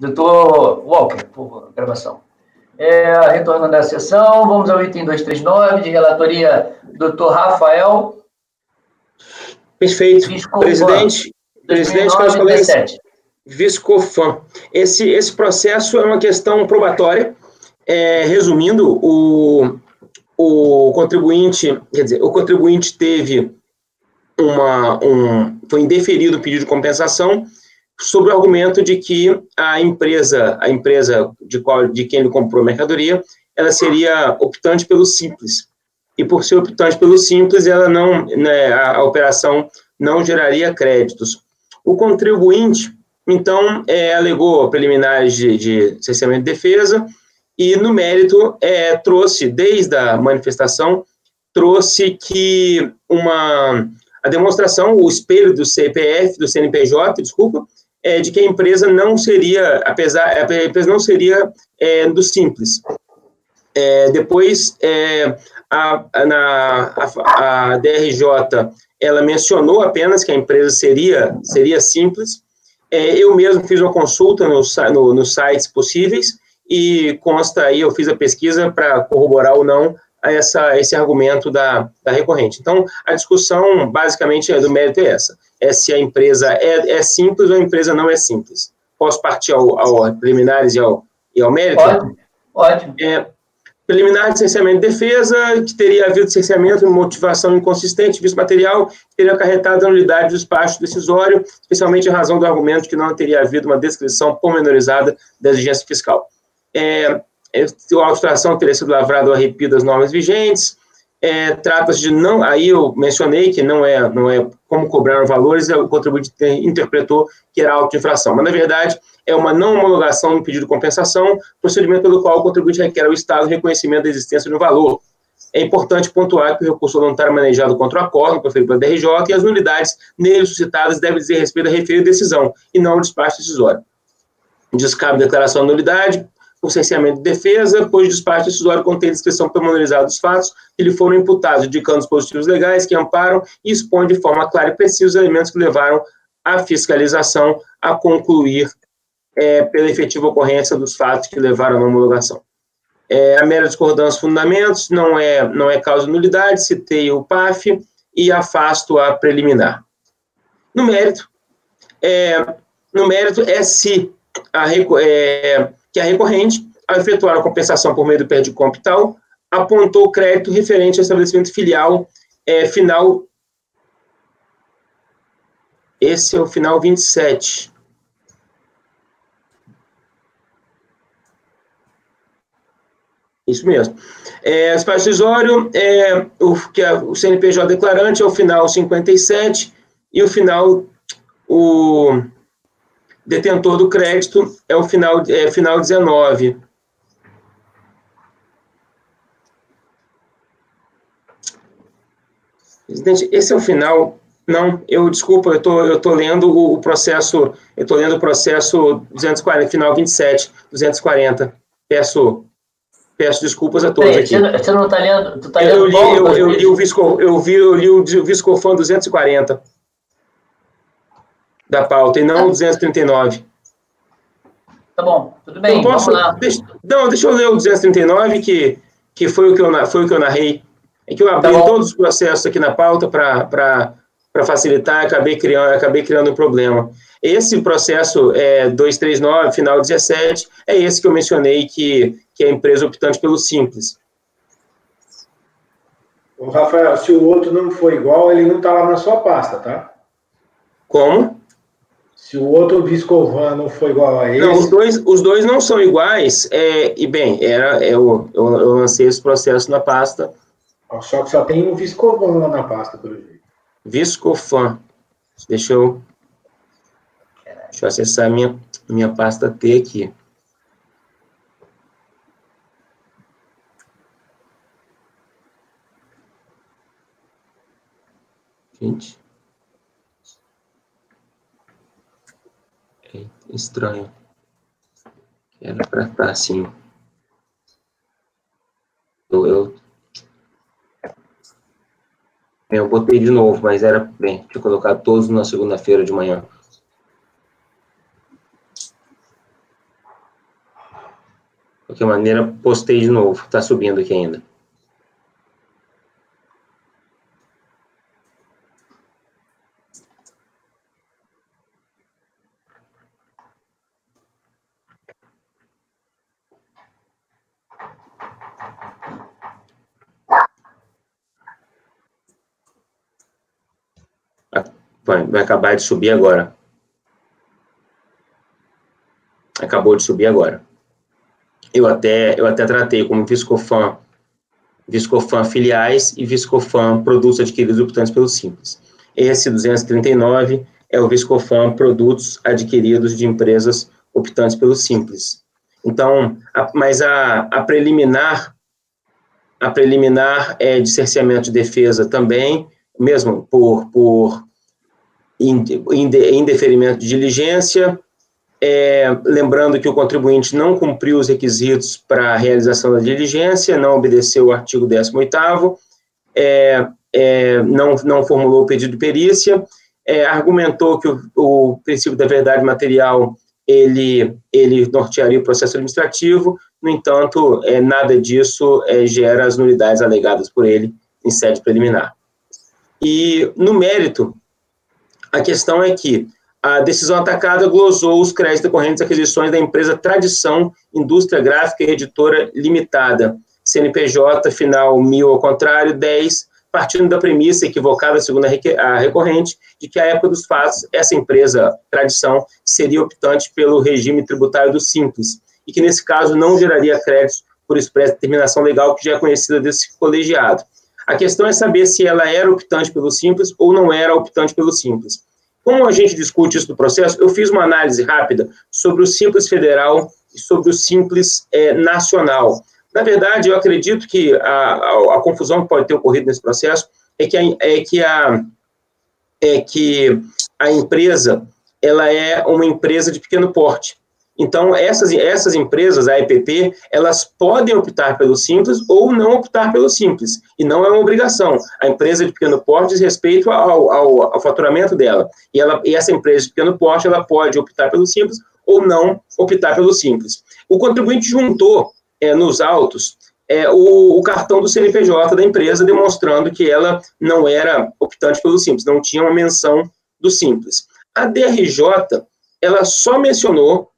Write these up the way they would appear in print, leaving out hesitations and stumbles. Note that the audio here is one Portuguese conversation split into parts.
Doutor Walker, por gravação. Retornando à sessão, vamos ao item 239, de relatoria doutor Rafael. Perfeito. Presidente, caros colegas, 2017. Viscofan. Esse processo é uma questão probatória. Resumindo, o contribuinte, quer dizer, o contribuinte teve foi indeferido o pedido de compensação sob o argumento de que a empresa de quem ele comprou a mercadoria, ela seria optante pelo Simples. E por ser optante pelo Simples, ela não, né, a operação não geraria créditos. O contribuinte, então, alegou preliminares de cerceamento de defesa e, no mérito, trouxe, desde a manifestação, trouxe que a demonstração, o espelho do CPF, do CNPJ, desculpa, de que a empresa não seria, a empresa não seria do Simples. Depois, a DRJ, ela mencionou apenas que a empresa seria Simples. Eu mesmo fiz uma consulta nos sites possíveis e consta aí, eu fiz a pesquisa para corroborar ou não esse argumento da recorrente. Então, a discussão, basicamente, do mérito é essa. Se a empresa é simples ou a empresa não é simples. Posso partir ao preliminares e ao mérito? Ótimo. Preliminar de cerceamento de defesa, que teria havido cerceamento de motivação inconsistente, visto material, que teria acarretado a nulidade do despacho decisório, especialmente em razão do argumento de que não teria havido uma descrição pormenorizada da exigência fiscal. A autuação teria sido lavrada ao arrepio das normas vigentes. Trata-se de não, aí eu mencionei que não é como cobrar valores, o contribuinte interpretou que era auto de infração, mas na verdade é uma não homologação no pedido de compensação, procedimento pelo qual o contribuinte requer ao Estado reconhecimento da existência de um valor. É importante pontuar que o recurso voluntário manejado contra o acordo proferido pela DRJ e as nulidades nele suscitadas devem dizer respeito à referida decisão e não ao despacho decisório. Descabe a declaração de nulidade por cerceamento de defesa, pois o despacho decisório contém descrição pormenorizada dos fatos que lhe foram imputados, indicando os positivos legais que amparam e expõe de forma clara e precisa os elementos que levaram a fiscalização a concluir pela efetiva ocorrência dos fatos que levaram à homologação. A mera discordância dos fundamentos não é causa de nulidade, citei o PAF e afasto a preliminar. No mérito se que a recorrente, ao efetuar a compensação por meio do pé de compital, apontou o crédito referente ao estabelecimento filial final. Esse é o final 27. Isso mesmo. O despacho decisório, o CNPJ declarante é o final 57 e o final, o detentor do crédito é o final 19. Presidente, esse é o final. Não, desculpa, eu tô lendo o processo, 240, final 27, 240. Peço desculpas a todos aqui. Você não está lendo? Tu tá eu lendo li o Viscofan 240 da pauta e não o 239. Tá bom, tudo bem, vamos lá. Deixa eu ler o 239, que foi o que eu narrei. É que eu abri todos os processos aqui na pauta para facilitar, acabei criando um problema. Esse processo 239, final 17, é esse que eu mencionei que é a empresa optante pelo Simples. Ô, Rafael, se o outro não for igual, ele não está lá na sua pasta, tá? Como? Se o outro Viscofan não for igual a esse... Não, os dois não são iguais, eu lancei esse processo na pasta. Só que só tem um Viscofan lá na pasta, pelo jeito. Viscofan. Deixa eu acessar a minha pasta T aqui. Gente. É estranho. Era para estar assim. Eu botei de novo, mas era bem. Tinha colocado todos na segunda-feira de manhã. qualquer maneira, postei de novo, está subindo aqui ainda. Vai acabar de subir agora. Acabou de subir agora. Eu até tratei como Viscofan filiais e Viscofan produtos adquiridos e optantes pelo Simples. Esse 239 é o Viscofan produtos adquiridos de empresas optantes pelo Simples. Então, mas a preliminar é de cerceamento de defesa também, mesmo por indeferimento de diligência, lembrando que o contribuinte não cumpriu os requisitos para a realização da diligência, não obedeceu o artigo 18º, não formulou o pedido de perícia, argumentou que o princípio da verdade material ele nortearia o processo administrativo, no entanto, nada disso gera as nulidades alegadas por ele em sede preliminar. E, no mérito, a questão é que a decisão atacada glosou os créditos decorrentes aquisições da empresa Tradição Indústria Gráfica e Editora Limitada, CNPJ, final 1000, ao contrário, 10, partindo da premissa equivocada, segundo a recorrente, de que, à época dos fatos, essa empresa Tradição seria optante pelo regime tributário do Simples, e que, nesse caso, não geraria créditos por expressa determinação legal que já é conhecida desse colegiado. A questão é saber se ela era optante pelo Simples ou não era optante pelo Simples. Como a gente discute isso no processo, eu fiz uma análise rápida sobre o Simples Federal e sobre o Simples Nacional. Na verdade, eu acredito que a confusão que pode ter ocorrido nesse processo é que a empresa ela é uma empresa de pequeno porte. Então, essas empresas, a EPP, elas podem optar pelo Simples ou não optar pelo Simples, e não é uma obrigação. A empresa de pequeno porte diz respeito ao faturamento dela, e essa empresa de pequeno porte, ela pode optar pelo Simples ou não optar pelo Simples. O contribuinte juntou nos autos o cartão do CNPJ da empresa, demonstrando que ela não era optante pelo Simples, não tinha uma menção do Simples. A DRJ, ela só mencionou,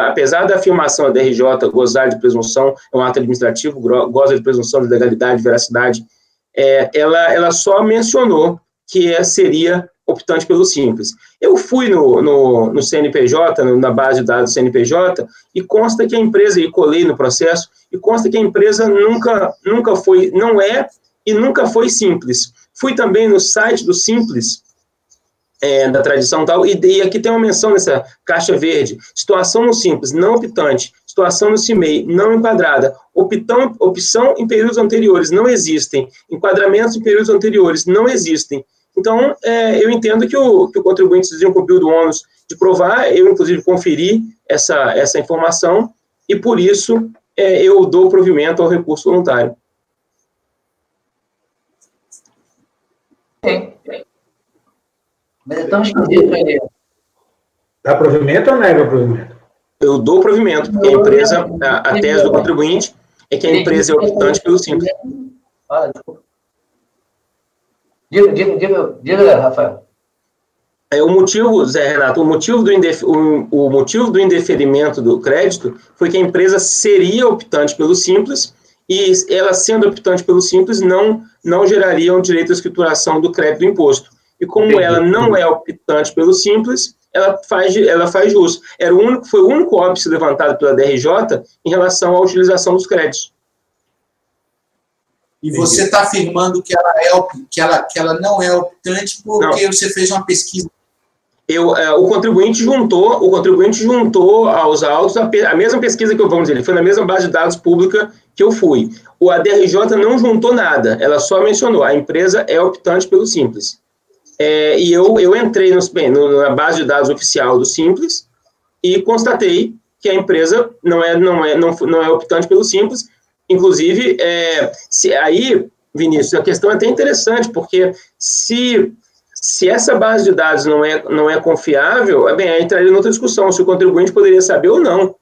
apesar da afirmação da DRJ gozar de presunção, é um ato administrativo, goza de presunção de legalidade, veracidade, ela só mencionou que seria optante pelo Simples. Eu fui no CNPJ, na base de dados do CNPJ, e consta que a empresa, e colei no processo, e consta que a empresa nunca foi, não é e nunca foi Simples. Fui também no site do Simples, da Tradição tal, e aqui tem uma menção nessa caixa verde: situação no Simples, não optante; situação no CIMEI, não enquadrada; opção em períodos anteriores, não existem; enquadramentos em períodos anteriores, não existem. Então, eu entendo que o contribuinte desencumpriu do ônus de provar. Eu, inclusive, conferi essa informação, e, por isso, eu dou provimento ao recurso voluntário. Mas é tão esquisito ele. Dá provimento ou nega provimento? Eu dou provimento, porque a empresa, a tese do contribuinte é que a empresa é optante pelo Simples. Fala, desculpa. Diga, Rafael. O motivo, Zé Renato, o motivo do indeferimento do crédito foi que a empresa seria optante pelo Simples, e ela, sendo optante pelo Simples, não geraria um direito à escrituração do crédito do imposto. E como ela não é optante pelo Simples, ela faz jus. Foi o único óbice levantado pela DRJ em relação à utilização dos créditos. E você está afirmando que ela não é optante porque você fez uma pesquisa? O contribuinte juntou aos autos a mesma pesquisa que vamos dizer, ele foi na mesma base de dados pública que eu fui. A DRJ não juntou nada, ela só mencionou: a empresa é optante pelo Simples. E eu entrei na base de dados oficial do Simples e constatei que a empresa não é optante pelo Simples. Inclusive, aí, Vinícius, a questão é até interessante, porque se essa base de dados não é confiável, aí entraria em outra discussão, se o contribuinte poderia saber ou não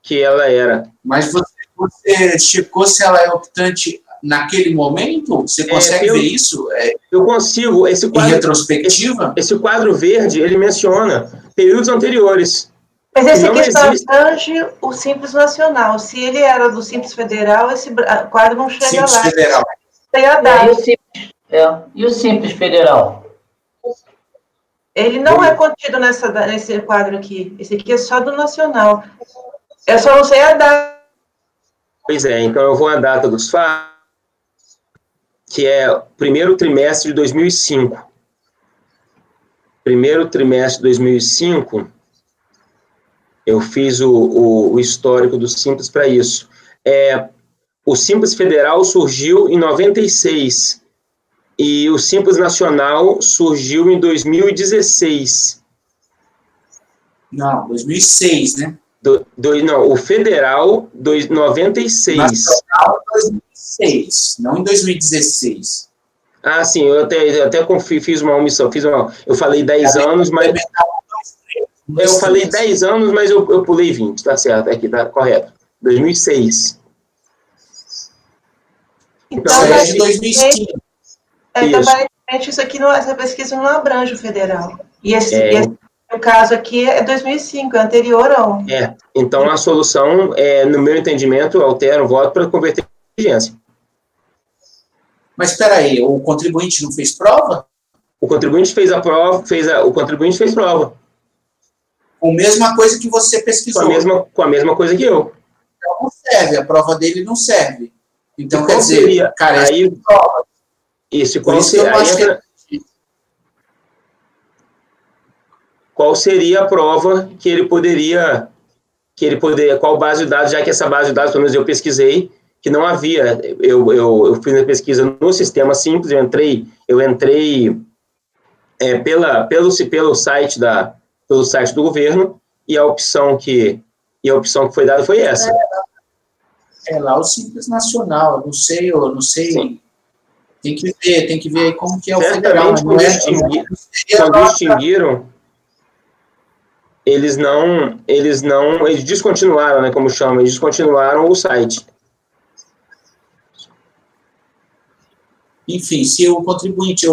que ela era. Mas você checou se ela é optante naquele momento? Você consegue ver isso? Eu consigo. Esse quadro, em retrospectiva? Esse quadro verde, ele menciona períodos anteriores. Mas esse aqui só abrange o Simples Nacional. Se ele era do Simples Federal, esse quadro não chega Simples lá. Federal. Tem a data. E o Simples Federal? Ele não é contido nesse quadro aqui. Esse aqui é só do Nacional. Eu só não sei a data. Pois é, então eu vou à data dos fatos, que é o primeiro trimestre de 2005. Primeiro trimestre de 2005, eu fiz o histórico do Simples para isso. O Simples Federal surgiu em 96 e o Simples Nacional surgiu em 2016. Não, 2006, né? Não, o Federal, 96. Nacional, 2006, não em 2016. Ah, sim, eu até fiz uma omissão. Eu falei 10 anos, mas... Eu falei 10 anos, mas eu pulei 20, tá certo, aqui tá correto. 2006. Então, é de 2005. Então, aparentemente, essa pesquisa não abrange o federal. E o caso aqui é 2005, é anterior ao... Então a solução, no meu entendimento, altera o voto para converter em diligência. Mas espera aí, o contribuinte não fez prova? O contribuinte fez a prova, o contribuinte fez prova. Com a mesma coisa que você pesquisou. Com a mesma coisa que eu. Então não serve, a prova dele não serve. Então, quer dizer, seria, carece aí, de prova. Isso, Por isso que eu acho qual seria a prova que ele poderia, qual base de dados, já que essa base de dados, pelo menos eu pesquisei, que não havia, eu fiz a pesquisa no sistema Simples, eu entrei pelo site do governo, e a opção que foi dada foi essa. É lá o Simples Nacional, eu não sei. Sim. Tem que ver como que é o federal. Quando distinguiram, eles descontinuaram, né, como chama, eles descontinuaram o site. Enfim, se o contribuinte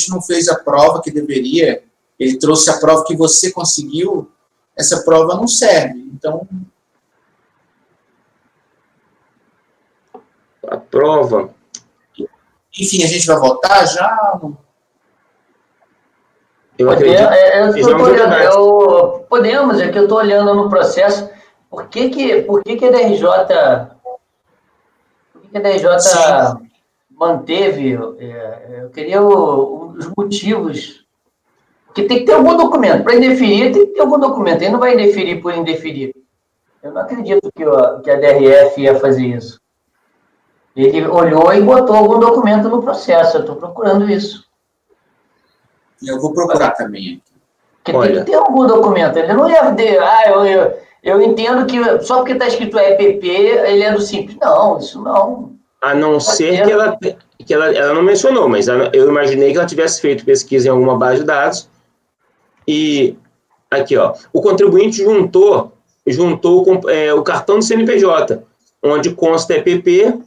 não fez a prova que deveria, ele trouxe a prova que você conseguiu, essa prova não serve. Então, a prova... Enfim, a gente vai votar já? Eu acredito. Podemos, é que eu estou olhando no processo. Por que a DRJ manteve? Eu queria os motivos. Porque tem que ter algum documento. Para indeferir, tem que ter algum documento. Ele não vai indeferir por indeferir. Eu não acredito que a DRF ia fazer isso. Ele olhou e botou algum documento no processo. Eu estou procurando isso. Eu vou procurar também. Porque tem que ter algum documento. Ele não ia... Eu entendo que só porque está escrito EPP, ele é do Simples. Não, isso não. A não ser que ela não mencionou, mas eu imaginei que ela tivesse feito pesquisa em alguma base de dados. E aqui, ó, o contribuinte juntou o cartão do CNPJ, onde consta EPP.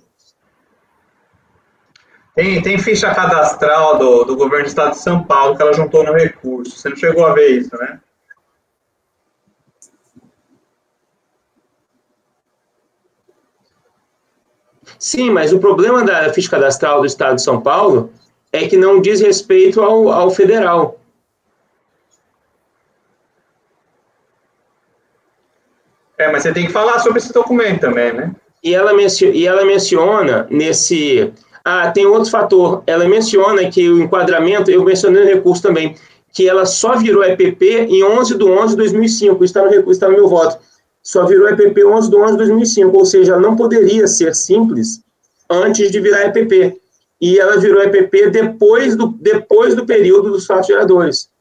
Tem ficha cadastral do governo do estado de São Paulo que ela juntou no recurso. Você não chegou a ver isso, né? Sim, mas o problema da ficha cadastral do estado de São Paulo é que não diz respeito ao federal. Mas você tem que falar sobre esse documento também, né? E ela menciona nesse... tem outro fator. Ela menciona que o enquadramento, eu mencionei no recurso também, que ela só virou EPP em 11/11/2005. Isso está no meu voto. Só virou EPP 11/11/2005, ou seja, ela não poderia ser Simples antes de virar EPP. E ela virou EPP depois do período dos fatos geradores.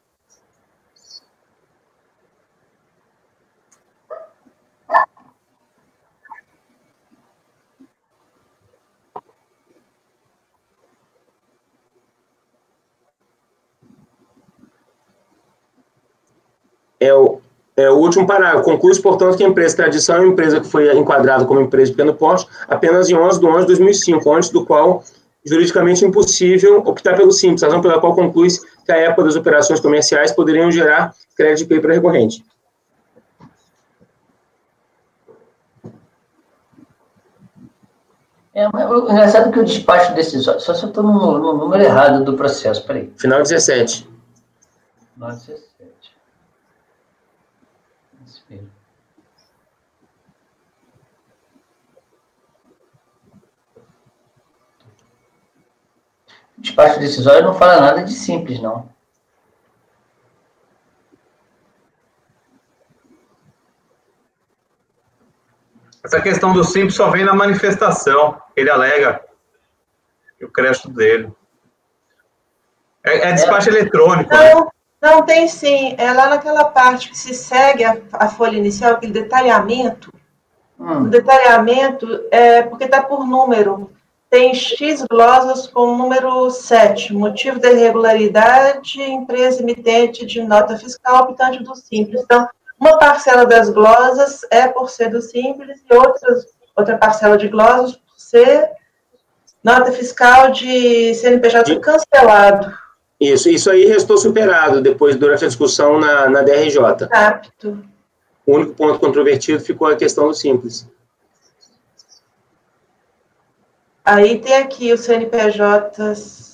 O último parágrafo. Conclui-se, portanto, que a empresa Tradição é uma empresa que foi enquadrada como empresa de pequeno porte apenas em 11/11 de 2005, antes do qual juridicamente impossível optar pelo simples, razão pela qual conclui-se que a época das operações comerciais poderiam gerar crédito de PI para recorrente. Mas o engraçado é que o despacho decisório, só se eu estou no número errado do processo, peraí. Final 17. Final 17. Isso mesmo. O despacho decisório não fala nada de simples, não. Essa questão do simples só vem na manifestação. Ele alega o crédito dele. É despacho eletrônico. Não, né? Não, tem sim. É lá naquela parte que se segue a folha inicial, aquele detalhamento. O detalhamento é porque está por número. Tem X glosas com o número 7. Motivo da irregularidade, empresa emitente de nota fiscal, optante do simples. Então, uma parcela das glosas é por ser do simples e outra parcela de glosas por ser nota fiscal de CNPJ cancelado. Isso aí restou superado depois, durante a discussão na DRJ. Apto. O único ponto controvertido ficou a questão do simples. Aí tem aqui os CNPJs.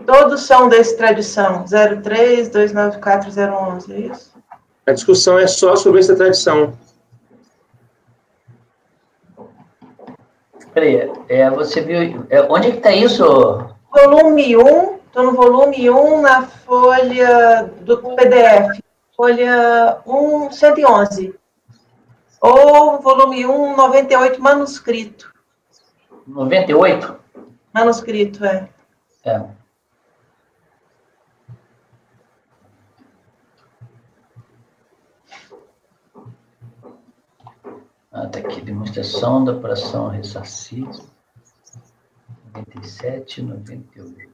Todos são da extradição, 03, 294, 011, é isso? A discussão é só sobre essa tradição. Peraí, você viu... onde é que está isso? Volume 1, estou no volume 1, na folha do PDF, folha 111. Ou volume 1, 98, manuscrito. 98? Manuscrito, é. Tá aqui, demonstração da operação ressarcida, 97, 98.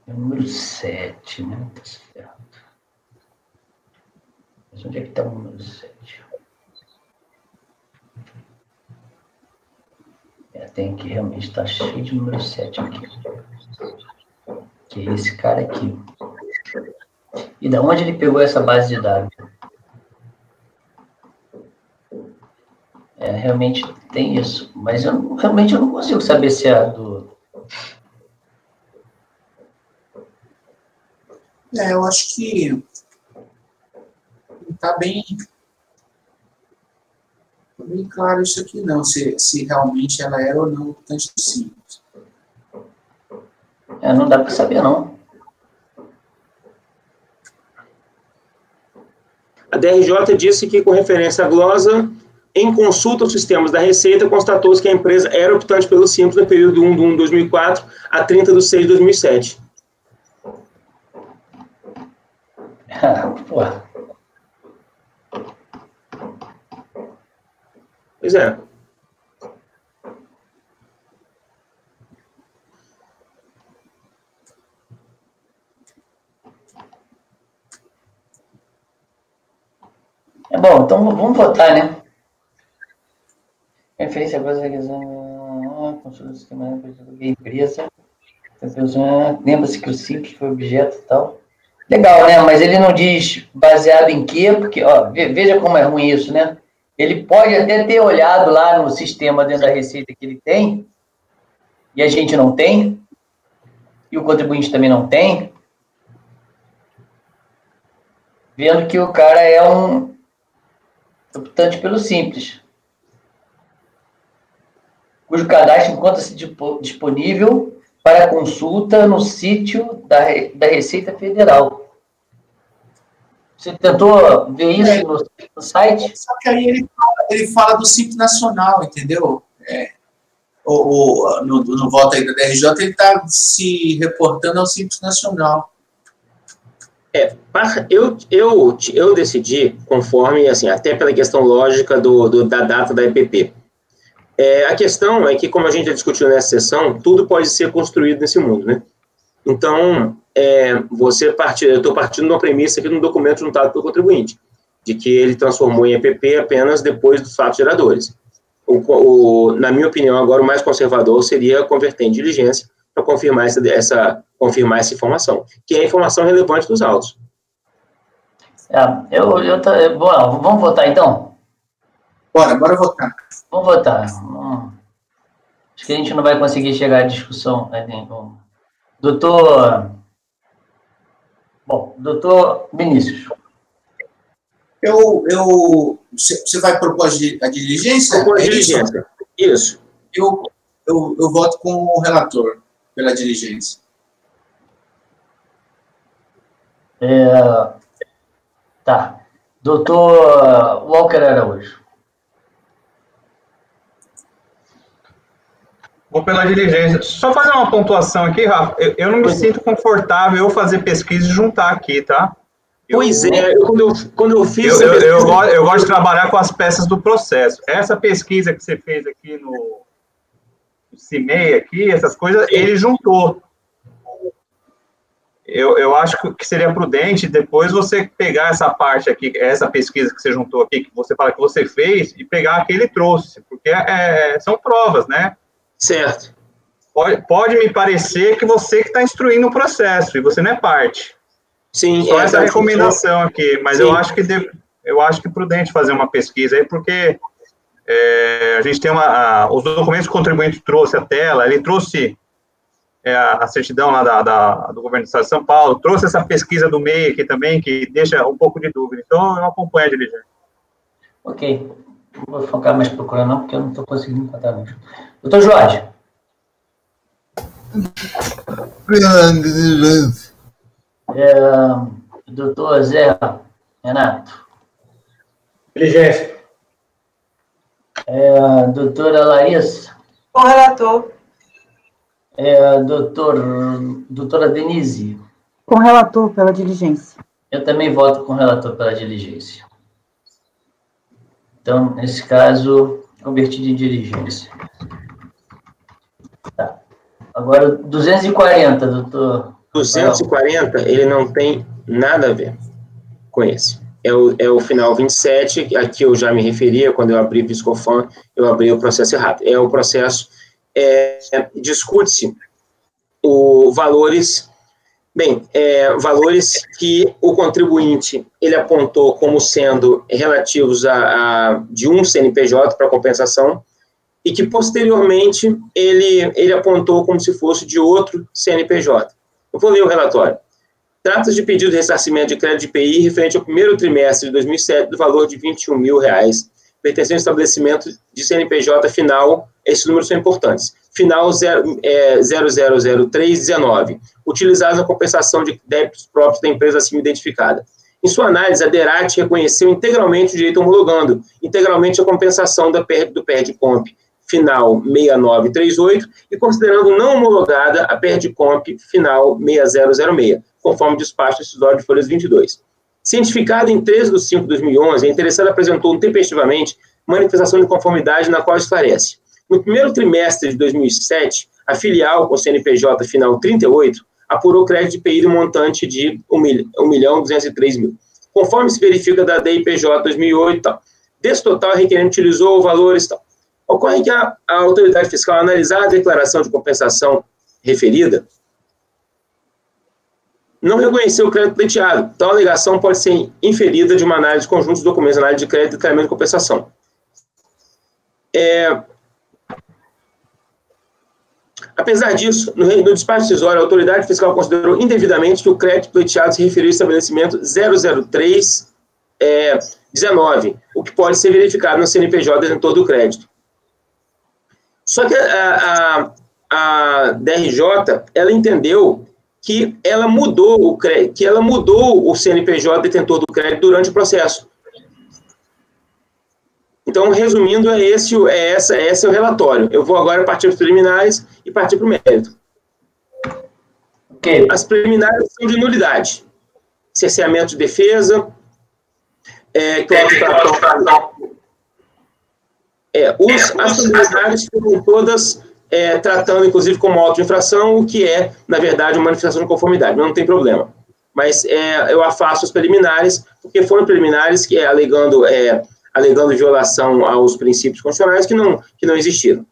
É o número 7, né? Tá certo. Mas onde é que está o número 7? Tem que realmente estar cheio de número 7 aqui. Que é esse cara aqui. E da onde ele pegou essa base de dados? Realmente tem isso. Mas realmente eu não consigo saber se é do... Eu acho que está bem claro isso aqui, não, se realmente ela era ou não optante do simples. Não dá para saber, não. A DRJ disse que, com referência à glosa, em consulta aos sistemas da Receita, constatou-se que a empresa era optante pelo simples no período de 1/1/2004 a 30/6/2007. Porra. Pois é. Bom, então vamos votar, né? Referência a coisa consulta do sistema da empresa. Lembra-se que o simples foi objeto e tal. Legal, né? Mas ele não diz baseado em quê, porque, veja como é ruim isso, né? Ele pode até ter olhado lá no sistema dentro da Receita que ele tem, e a gente não tem, e o contribuinte também não tem, vendo que o cara é um optante pelo simples, cujo cadastro encontra-se disponível para consulta no sítio da Receita Federal. Você tentou ver isso no site? Só que aí ele fala do Simples Nacional, entendeu? no voto aí da DRJ, ele está se reportando ao Simples Nacional. Eu decidi, conforme, assim, até pela questão lógica da data da EPP. A questão é que, como a gente já discutiu nessa sessão, tudo pode ser construído nesse mundo, né? Então, eu estou partindo de uma premissa aqui no documento juntado pelo contribuinte, de que ele transformou em EPP apenas depois dos fatos geradores. Na minha opinião, agora o mais conservador seria converter em diligência para confirmar essa informação, que é a informação relevante dos autos. Bom, vamos votar então? Bora votar. Vamos votar. Acho que a gente não vai conseguir chegar à discussão. Doutor Vinícius. Você vai propor a diligência? Propor a diligência, isso. Eu voto com o relator pela diligência. Tá. Doutor Walker Araújo. Vou pela diligência. Só fazer uma pontuação aqui, Rafa. Eu não me sinto confortável eu fazer pesquisa e juntar aqui, tá? Quando eu fiz... Eu gosto de trabalhar com as peças do processo. Essa pesquisa que você fez aqui no CIMEI, aqui, essas coisas, ele juntou. Eu acho que seria prudente depois você pegar essa parte aqui, essa pesquisa que você juntou aqui, que você fala que você fez, e pegar a que ele trouxe, porque são provas, né? Certo. Pode me parecer que você que está instruindo o processo, e você não é parte. Sim. Só essa recomendação aqui, mas sim. eu acho que é prudente fazer uma pesquisa aí, porque a gente tem os documentos que o contribuinte trouxe à tela, ele trouxe a certidão lá do governo do Estado de São Paulo, trouxe essa pesquisa do MEI aqui também, que deixa um pouco de dúvida. Então, eu acompanho a diligência. Ok. Não vou focar mais procurando, não, porque eu não estou conseguindo encontrar mesmo. Doutor Jorge. Doutor Zé Renato. Diligência. Doutora Larissa. Com o relator. Doutora Denise. Com o relator pela diligência. Eu também voto com o relator pela diligência. Então, nesse caso, convertido em diligência. Tá. Agora, 240, doutor. 240, ele não tem nada a ver com esse. É o final 27, aqui eu já me referia, quando eu abri Viscofan, eu abri o processo errado. É o processo, discute-se valores que o contribuinte, ele apontou como sendo relativos de um CNPJ para compensação, e que, posteriormente, ele apontou como se fosse de outro CNPJ. Eu vou ler o relatório. Trata-se de pedido de ressarcimento de crédito de IPI referente ao primeiro trimestre de 2007 do valor de R$21 mil, pertencente ao estabelecimento de CNPJ final, esses números são importantes, final 000319, utilizados na compensação de débitos próprios da empresa acima identificada. Em sua análise, a DERAT reconheceu integralmente o direito homologando, integralmente a compensação do PERDComp final 6938 e considerando não homologada a PERDComp final 6006, conforme despacho decisório de folhas 22. Cientificado em 13 de 5 de 2011, a interessada apresentou tempestivamente manifestação de conformidade na qual esclarece. No primeiro trimestre de 2007, a filial com CNPJ final 38 apurou crédito de IPI do montante de R$1.203.000. Conforme se verifica da DIPJ 2008, tal. Desse total, a requerente utilizou valores tal. Ocorre que a autoridade fiscal, analisar a declaração de compensação referida, não reconheceu o crédito pleiteado. Tal alegação pode ser inferida de uma análise de conjunto de documentos, análise de crédito e declaramento de compensação. Apesar disso, no despacho decisório, a autoridade fiscal considerou indevidamente que o crédito pleiteado se referiu ao estabelecimento 00319, o que pode ser verificado no CNPJ detentor do crédito. Só que a DRJ, ela entendeu que ela mudou o CNPJ detentor do crédito durante o processo. Então, resumindo, esse é o relatório. Eu vou agora partir para os preliminares e partir para o mérito. Okay. As preliminares são de nulidade. Cerceamento de defesa, as preliminares foram todas tratando, inclusive, como auto-infração, o que é, na verdade, uma manifestação de conformidade. Não tem problema. Mas eu afasto as preliminares, porque foram preliminares que alegando violação aos princípios constitucionais que não existiram.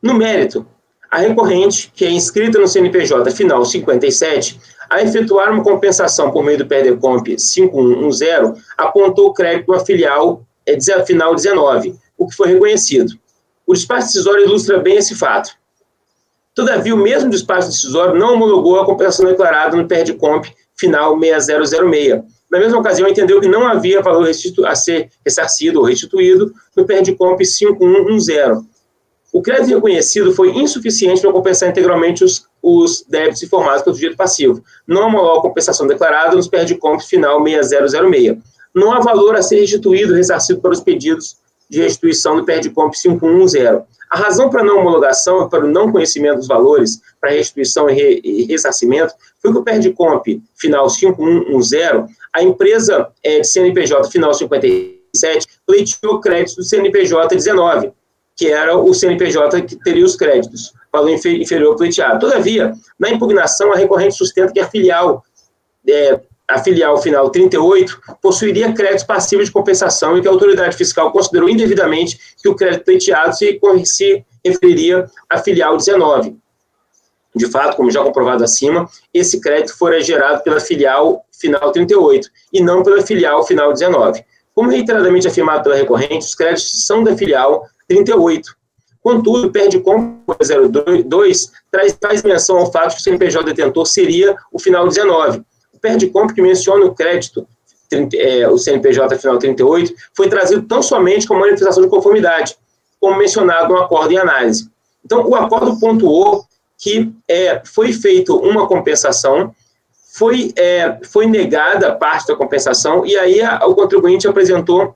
No mérito, a recorrente, que é inscrita no CNPJ final 57, a efetuar uma compensação por meio do PERDECOMP 5110, apontou o crédito à filial final 19, o que foi reconhecido. O despacho decisório ilustra bem esse fato. Todavia, o mesmo despacho decisório não homologou a compensação declarada no PERDECOMP final 6006. Na mesma ocasião, entendeu que não havia valor a ser ressarcido ou restituído no PERDECOMP 5110. O crédito reconhecido foi insuficiente para compensar integralmente os débitos informados pelo sujeito passivo. Não homologa a compensação declarada nos PERDECOMP final 6006. Não há valor a ser restituído ou ressarcido para os pedidos de restituição do PERDECOMP 5110. A razão para a não homologação e para o não conhecimento dos valores para restituição e ressarcimento foi que o PERDECOMP final 5110, a empresa de CNPJ final 57, pleiteou créditos do CNPJ 19, que era o CNPJ que teria os créditos, valor inferior ao pleiteado. Todavia, na impugnação, a recorrente sustenta que a filial final 38 possuiria créditos passivos de compensação e que a autoridade fiscal considerou indevidamente que o crédito pleiteado se referiria à filial 19. De fato, como já comprovado acima, esse crédito fora gerado pela filial final 38 e não pela filial final 19. Como reiteradamente afirmado pela recorrente, os créditos são da filial 38. Contudo, o PERDECOMP 02 traz menção ao fato que o CNPJ detentor seria o final 19. O PERDECOMP que menciona o crédito, o CNPJ final 38, foi trazido tão somente como manifestação de conformidade, como mencionado no acordo em análise. Então, o acordo pontuou que foi feita uma compensação, foi negada a parte da compensação, e aí o contribuinte apresentou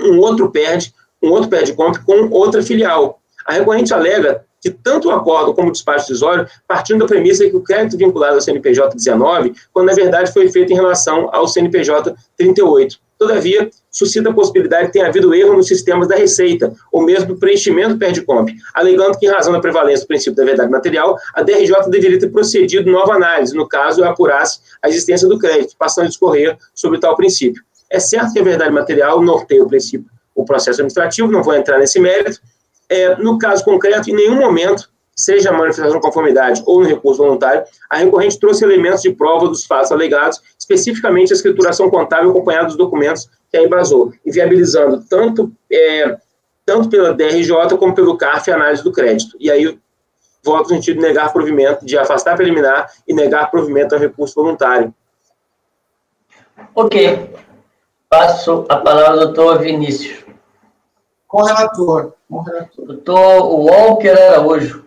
um outro PERDECOMP com outra filial. A recorrente alega que tanto o acordo como o despacho decisório partindo da premissa de que o crédito vinculado ao CNPJ 19, quando na verdade foi feito em relação ao CNPJ 38. Todavia, suscita a possibilidade de ter havido erro nos sistemas da Receita, ou mesmo do preenchimento do PERDECOMP, alegando que, em razão da prevalência do princípio da verdade material, a DRJ deveria ter procedido nova análise, no caso, apurasse a existência do crédito, passando a discorrer sobre tal princípio. É certo que a verdade material norteia o princípio, o processo administrativo, não vou entrar nesse mérito. No caso concreto, em nenhum momento, seja a manifestação de conformidade ou no recurso voluntário, a recorrente trouxe elementos de prova dos fatos alegados, especificamente a escrituração contábil acompanhada dos documentos que a embasou, inviabilizando tanto pela DRJ como pelo CARF a análise do crédito. E aí, voto no sentido de negar provimento, de afastar preliminar e negar provimento ao recurso voluntário. Ok. Passo a palavra ao doutor Vinícius. Com o relator. Doutor Walker Araújo.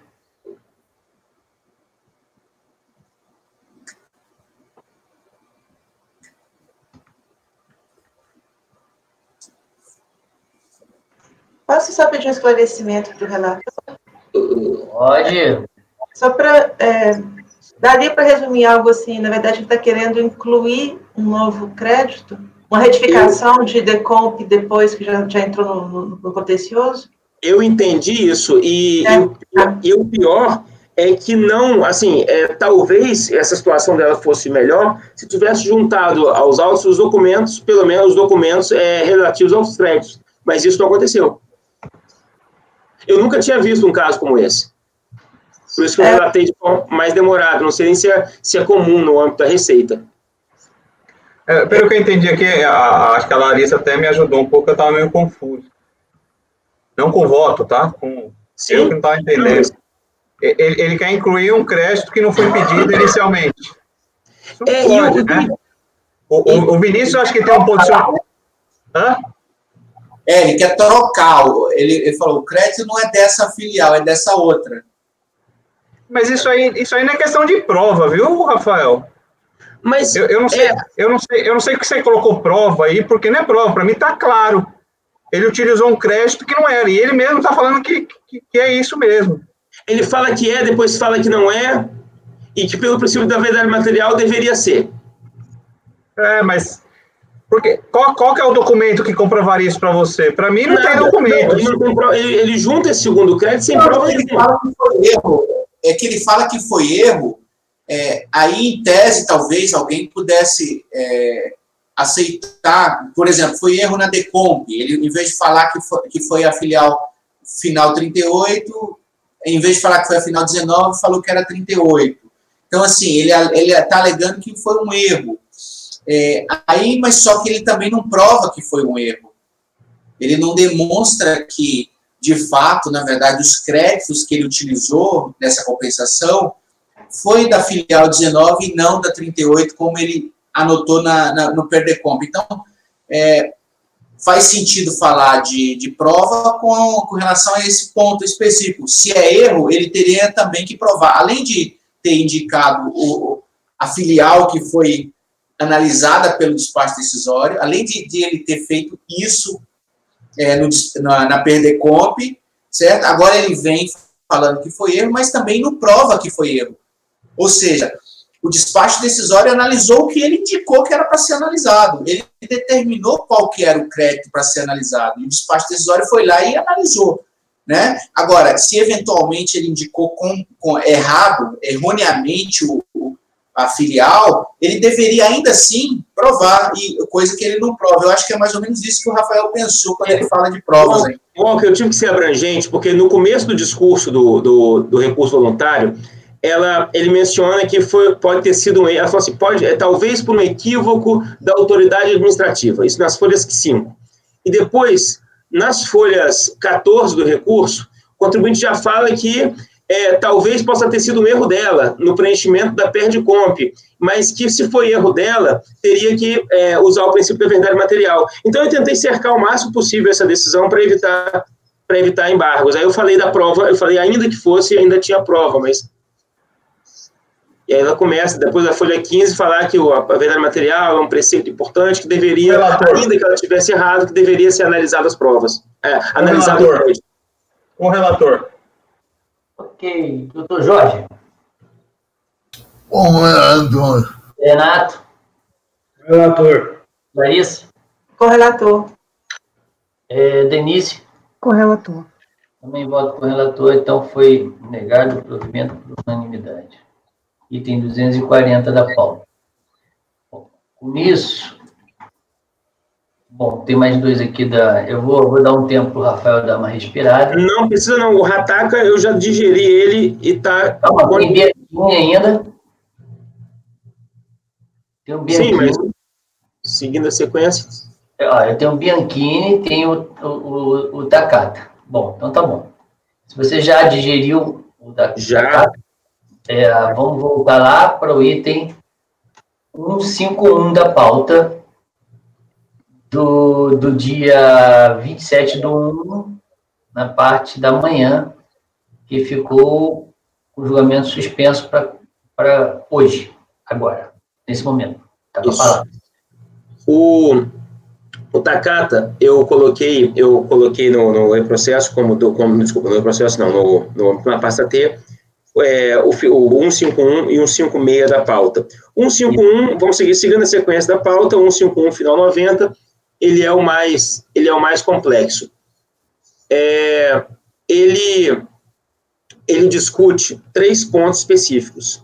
Posso só pedir um esclarecimento para o relator? Pode. Só para... daria para resumir algo assim, na verdade, ele está querendo incluir um novo crédito? Uma retificação de DECOMP depois que já entrou no contencioso? Eu entendi isso, e o pior é que não, assim, talvez essa situação dela fosse melhor se tivesse juntado aos autos os documentos, pelo menos os documentos relativos aos créditos, mas isso não aconteceu. Eu nunca tinha visto um caso como esse. Por isso que eu relatei de forma mais demorada, não sei nem se é comum no âmbito da Receita. Pelo que eu entendi aqui, acho que a Larissa até me ajudou um pouco, eu estava meio confuso. Não com voto, tá? Sim. Eu que não estava entendendo. Ele quer incluir um crédito que não foi pedido inicialmente. Isso pode, né? O Vinícius, acho que tem um posicionamento... Hã? Ele quer trocar. Ele falou, o crédito não é dessa filial, é dessa outra. Mas isso aí não é questão de prova, viu, Rafael? Mas eu não sei o que você colocou prova aí, porque não é prova. Para mim está claro ele utilizou um crédito que não era, e ele mesmo está falando que é isso mesmo. Ele fala que é, depois fala que não é, e que pelo princípio da verdade material deveria ser. Mas porque, qual que é o documento que comprovaria isso para você? Para mim, não tem documento. Ele junta esse segundo crédito sem prova nenhuma. Ele fala que foi erro. É que ele fala que foi erro. Aí, em tese, talvez alguém pudesse aceitar. Por exemplo, foi erro na Decomp. Ele, em vez de falar que foi a filial final 38, em vez de falar que foi a final 19, falou que era 38. Então, assim, ele está alegando que foi um erro. Mas só que ele também não prova que foi um erro. Ele não demonstra que, de fato, na verdade, os créditos que ele utilizou nessa compensação foi da filial 19 e não da 38, como ele anotou no Perdecomp. Então, faz sentido falar de prova com relação a esse ponto específico. Se é erro, ele teria também que provar. Além de ter indicado a filial que foi analisada pelo despacho decisório, além de ele ter feito isso na Perdecomp, certo? Agora ele vem falando que foi erro, mas também não prova que foi erro. Ou seja, o despacho decisório analisou o que ele indicou que era para ser analisado. Ele determinou qual que era o crédito para ser analisado. E o despacho decisório foi lá e analisou. Né? Agora, se eventualmente ele indicou erroneamente a filial, ele deveria ainda assim provar, coisa que ele não prova. Eu acho que é mais ou menos isso que o Rafael pensou quando ele fala de provas. Bom, que eu tive que ser abrangente, porque no começo do discurso do recurso voluntário, ele menciona que pode ter sido um erro. Ela falou assim, talvez por um equívoco da autoridade administrativa. Isso nas folhas 5. E depois, nas folhas 14 do recurso, o contribuinte já fala que talvez possa ter sido um erro dela no preenchimento da Perdecomp, mas que se foi erro dela, teria que usar o princípio da verdade material. Então, eu tentei cercar o máximo possível essa decisão para evitar embargos. Aí eu falei da prova, eu falei ainda que fosse, ainda tinha prova, mas... E aí ela começa, depois da folha 15, falar que a verdade material é um preceito importante que deveria, ainda que ela tivesse errado, que deveria ser analisado as provas. Analisado o crédito. Com o relator. Ok. Doutor Jorge. Com o relator. Renato. Relator. Larissa. Correlator. Denise. Correlator. Também voto com o relator, então foi negado o provimento por unanimidade. Item 240 da pauta. Com isso, tem mais dois aqui eu vou dar um tempo para o Rafael dar uma respirada. Não precisa não, o Rataka eu já digeri ele e está... Tem Bianchini ainda? Tem o Bianchini. Sim, mas seguindo a sequência... Eu tenho o Bianchini e tenho o Takata. Bom, então tá bom. Se você já digeriu o Takata... Já. Vamos voltar lá para o item 151 da pauta do dia 27/1, na parte da manhã, que ficou o julgamento suspenso para hoje, agora, nesse momento. Tá para falar. O Takata, eu coloquei no e-processo desculpa, no e-processo não, na pasta T, o 151 e 156 da pauta. 151, vamos seguindo a sequência da pauta, 151 final 90, ele é o mais complexo. Ele discute 3 pontos específicos.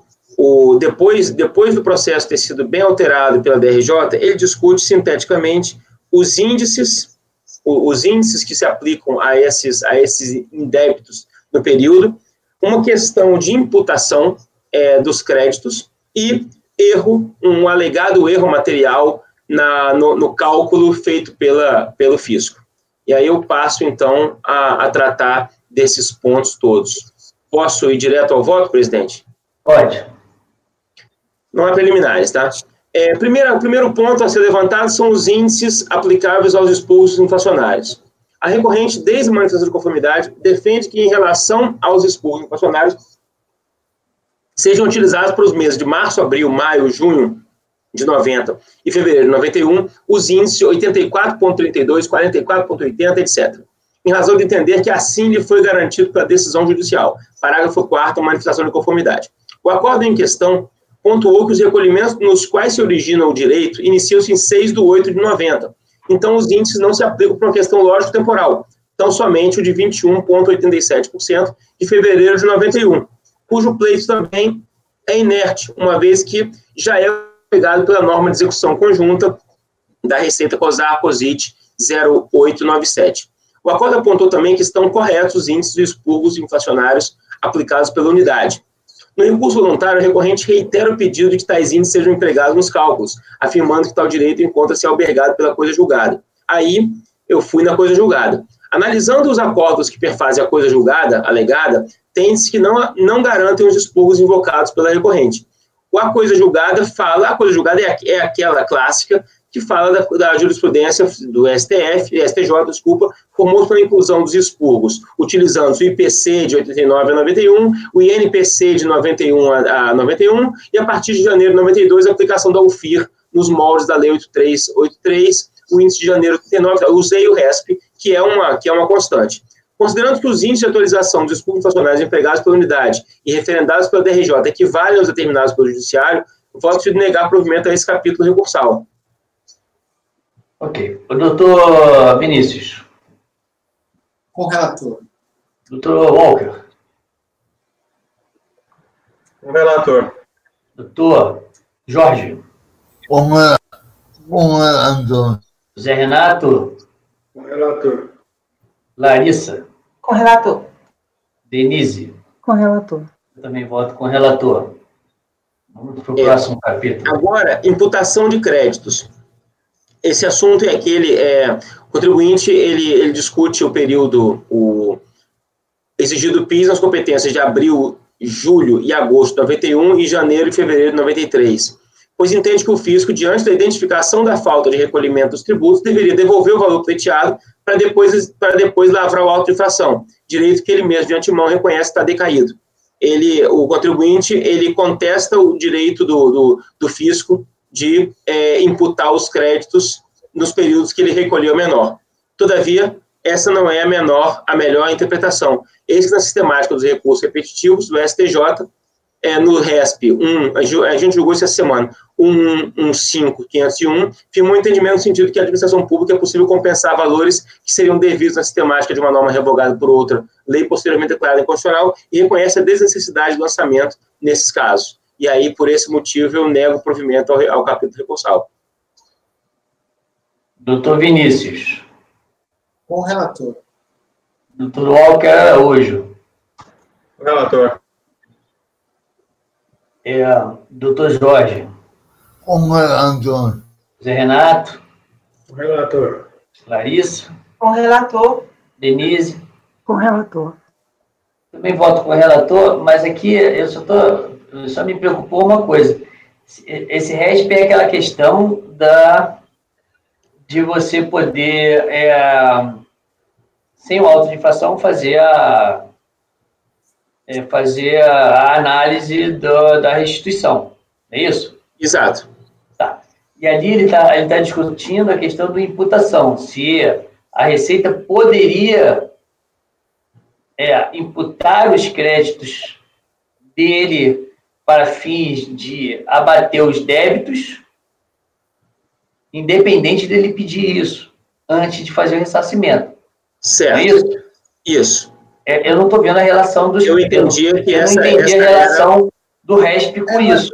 Depois do processo ter sido bem alterado pela DRJ, ele discute sinteticamente os índices que se aplicam a esses indébitos no período, uma questão de imputação dos créditos e um alegado erro material no cálculo feito pelo fisco. E aí eu passo, então, a tratar desses pontos todos. Posso ir direto ao voto, presidente? Pode. Não há preliminares, tá? O primeiro ponto a ser levantado são os índices aplicáveis aos expulsos inflacionários. A recorrente, desde a manifestação de conformidade, defende que, em relação aos expulsos inflacionários, sejam utilizados para os meses de março, abril, maio, junho, de 90 e fevereiro de 91, os índices 84,32, 44,80, etc. Em razão de entender que assim lhe foi garantido pela decisão judicial. Parágrafo 4º, manifestação de conformidade. O acordo em questão pontuou que os recolhimentos nos quais se origina o direito iniciam-se em 6/8/90. Então, os índices não se aplicam por uma questão lógico-temporal, então somente o de 21,87% de fevereiro de 91, cujo pleito também é inerte, uma vez que já é obrigado pela norma de execução conjunta da Receita COSAR-COSIT 0897. O acordo apontou também que estão corretos os índices de expurgos inflacionários aplicados pela unidade. No recurso voluntário, o recorrente reitera o pedido de que tais índices sejam empregados nos cálculos, afirmando que tal direito encontra-se albergado pela coisa julgada. Aí, eu fui na coisa julgada. Analisando os acordos que perfazem a coisa julgada, alegada, tem-se que não garantem os expurgos invocados pela recorrente. A coisa julgada é aquela clássica que fala da jurisprudência do STJ, formou pela inclusão dos expurgos, utilizando o IPC de 89 a 91, o INPC de 91 a 91, e a partir de janeiro de 92, a aplicação da UFIR nos moldes da Lei 8383, o índice de janeiro de 39, usei o RESP, que é uma constante. Considerando que os índices de atualização dos expurgos inflacionários empregados pela unidade e referendados pela DRJ equivalem aos determinados pelo Judiciário, voto de negar provimento a esse capítulo recursal. Ok. O doutor Vinícius. Com o relator. Doutor Walker. Com o relator. Doutor Jorge. Com o relator. Zé Renato. Com o relator. Larissa. Com o relator. Denise. Com o relator. Eu também voto com o relator. Vamos para o próximo capítulo. Agora, imputação de créditos. Esse assunto é aquele, o contribuinte, ele discute o período, exigido PIS nas competências de abril, julho e agosto de 91 e janeiro e fevereiro de 93, pois entende que o fisco, diante da identificação da falta de recolhimento dos tributos, deveria devolver o valor pleiteado para depois lavrar o auto de infração, direito que ele mesmo de antemão reconhece estar decaído. O contribuinte, ele contesta o direito do fisco de imputar os créditos nos períodos que ele recolheu menor. Todavia, essa não é a melhor interpretação. Eis que na sistemática dos recursos repetitivos do STJ, no RESP, a gente julgou isso essa semana, 11501, firmou um entendimento no sentido que a administração pública é possível compensar valores que seriam devidos na sistemática de uma norma revogada por outra lei posteriormente declarada inconstitucional e reconhece a desnecessidade do lançamento nesses casos. E aí, por esse motivo, eu nego o provimento ao capítulo recursal. Doutor Vinícius. Com o relator. Doutor Walker Araújo. Com o relator. Doutor Jorge. Com o relator. Zé Renato. Com o relator. Larissa. Com o relator. Denise. Com o relator. Também voto com o relator, mas aqui só me preocupou uma coisa. Esse RESP é aquela questão de você poder, sem o auto de infração, fazer a análise da restituição. É isso? Exato. Tá. E ali ele tá discutindo a questão da imputação, se a Receita poderia imputar os créditos dele para fins de abater os débitos, independente dele pedir isso, antes de fazer o ressarcimento. Certo. É isso? Isso. Eu não estou vendo a relação dos... Eu entendi que eu não entendi a relação do RESP com isso.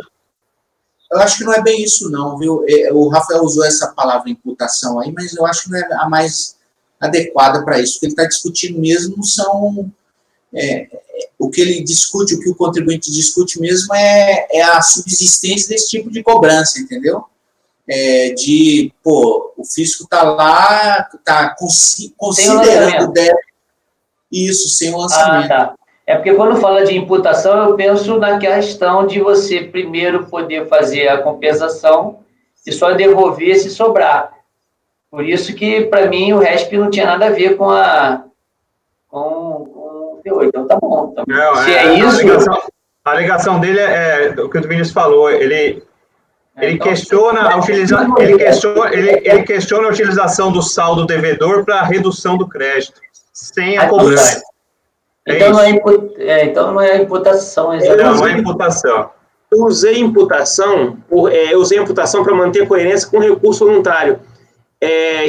Eu acho que não é bem isso, não, viu? O Rafael usou essa palavra imputação aí, mas eu acho que não é a mais adequada para isso. O que ele está discutindo mesmo são... o que ele discute, o que o contribuinte discute mesmo é a subsistência desse tipo de cobrança, entendeu? O fisco está lá, está considerando o débito. Isso, sem o lançamento. Tá. É porque quando fala de imputação, eu penso na questão de você primeiro poder fazer a compensação e só devolver se sobrar. Por isso que, para mim, o RESP não tinha nada a ver com o P8. Então, tá bom. Não, se é isso... A alegação dele é o que o Vinícius falou. Ele Ele questiona a utilização do saldo devedor para a redução do crédito, sem a cobrança. Então não é imputação, exatamente. Não é imputação. Eu usei imputação para manter coerência com o recurso voluntário,